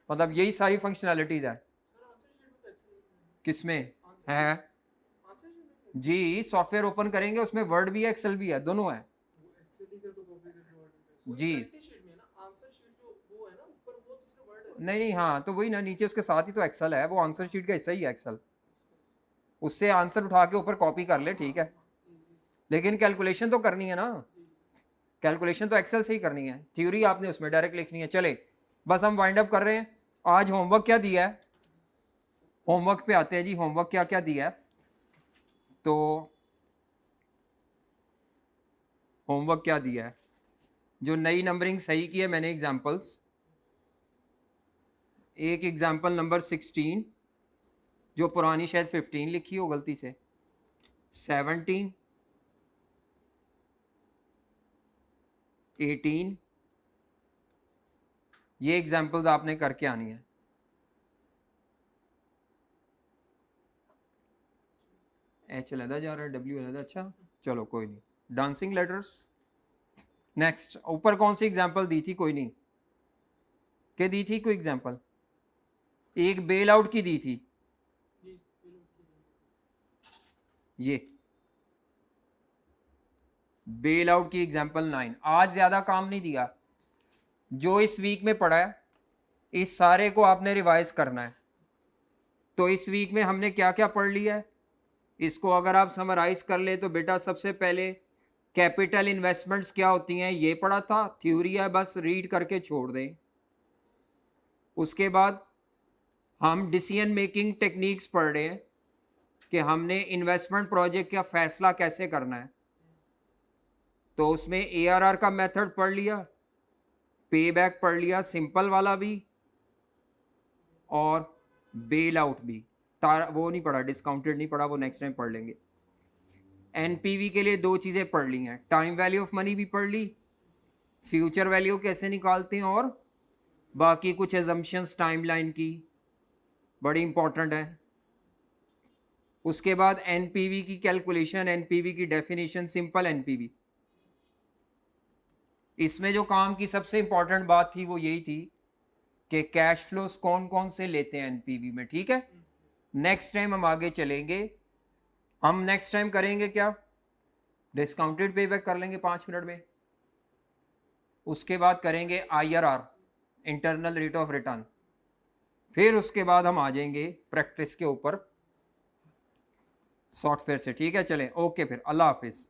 S1: मतलब यही सारी फंक्शनैलिटीज है।
S2: सर आंसर शीट में तो एक्सेल नहीं
S1: किसमें
S2: आंसर
S1: है
S2: आंसर शीट में
S1: जी? सॉफ्टवेयर ओपन करेंगे उसमें वर्ड भी है एक्सेल भी है, दोनों है
S2: वो एक्सेल ही का तो कॉपी करके वर्ड में
S1: जी।
S2: प्रैक्टिस शीट में है ना, आंसर शीट जो वो है ना ऊपर, वो दूसरा वर्ड है।
S1: नहीं नहीं, हाँ तो वही ना, नीचे उसके साथ ही तो एक्सेल है, वो आंसर शीट का हिस्सा ही है एक्सेल, उससे आंसर उठा के ऊपर कॉपी कर ले, ठीक है, लेकिन कैलकुलेशन तो करनी है ना, कैलकुलेशन तो एक्सेल से ही करनी है, थ्योरी आपने उसमें डायरेक्ट लिखनी है। चले बस हम वाइंड अप कर रहे हैं। आज होमवर्क क्या दिया है, होमवर्क पे आते हैं जी, होमवर्क क्या क्या दिया है। तो होमवर्क क्या दिया है, जो नई नंबरिंग सही की है मैंने एग्जांपल्स, एक एग्जांपल नंबर 16 जो पुरानी शायद 15 लिखी हो गलती से, 17, 18, ये एग्जांपल्स आपने करके आनी है। एच अलहदा जा रहा है, डब्ल्यू अलहदा, अच्छा चलो कोई नहीं। डांसिंग लेटर्स नेक्स्ट, ऊपर कौन सी एग्जांपल दी थी, कोई नहीं के दी थी कोई एग्जांपल, एक बेल आउट की दी थी,
S2: जी
S1: ये बेल आउट की एग्जांपल 9। आज ज्यादा काम नहीं दिया, जो इस वीक में पढ़ा है इस सारे को आपने रिवाइज करना है। तो इस वीक में हमने क्या क्या पढ़ लिया है, इसको अगर आप समराइज कर ले तो बेटा सबसे पहले कैपिटल इन्वेस्टमेंट्स क्या होती हैं ये पढ़ा था, थ्योरी है बस रीड करके छोड़ दें। उसके बाद हम डिसीजन मेकिंग टेक्निक्स पढ़ रहे हैं कि हमने इन्वेस्टमेंट प्रोजेक्ट का फैसला कैसे करना है, तो उसमें एआरआर का मेथड पढ़ लिया, पे बैक पढ़ लिया सिंपल वाला भी, और बेल आउट भी, वो नहीं पढ़ा, डिस्काउंटेड नहीं पढ़ा, वो नेक्स्ट टाइम पढ़ लेंगे। एनपीवी के लिए दो चीज़ें पढ़ ली हैं, टाइम वैल्यू ऑफ मनी भी पढ़ ली, फ्यूचर वैल्यू कैसे निकालते हैं, और बाकी कुछ एजम्पशंस टाइमलाइन की बड़ी इंपॉर्टेंट है। उसके बाद एनपीवी की कैलकुलेशन, एनपीवी की डेफिनेशन, सिंपल एनपीवी। इसमें जो काम की सबसे इंपॉर्टेंट बात थी वो यही थी कि कैश फ्लोस कौन कौन से लेते हैं एनपीवी में, ठीक है। नेक्स्ट टाइम हम आगे चलेंगे, हम नेक्स्ट टाइम करेंगे क्या, डिस्काउंटेड पे बैक कर लेंगे 5 मिनट में, उसके बाद करेंगे IRR, internal rate of return, फिर उसके बाद हम आ जाएंगे प्रैक्टिस के ऊपर सॉफ्टवेयर से, ठीक है। चलें ओके, फिर अल्लाह हाफिज़।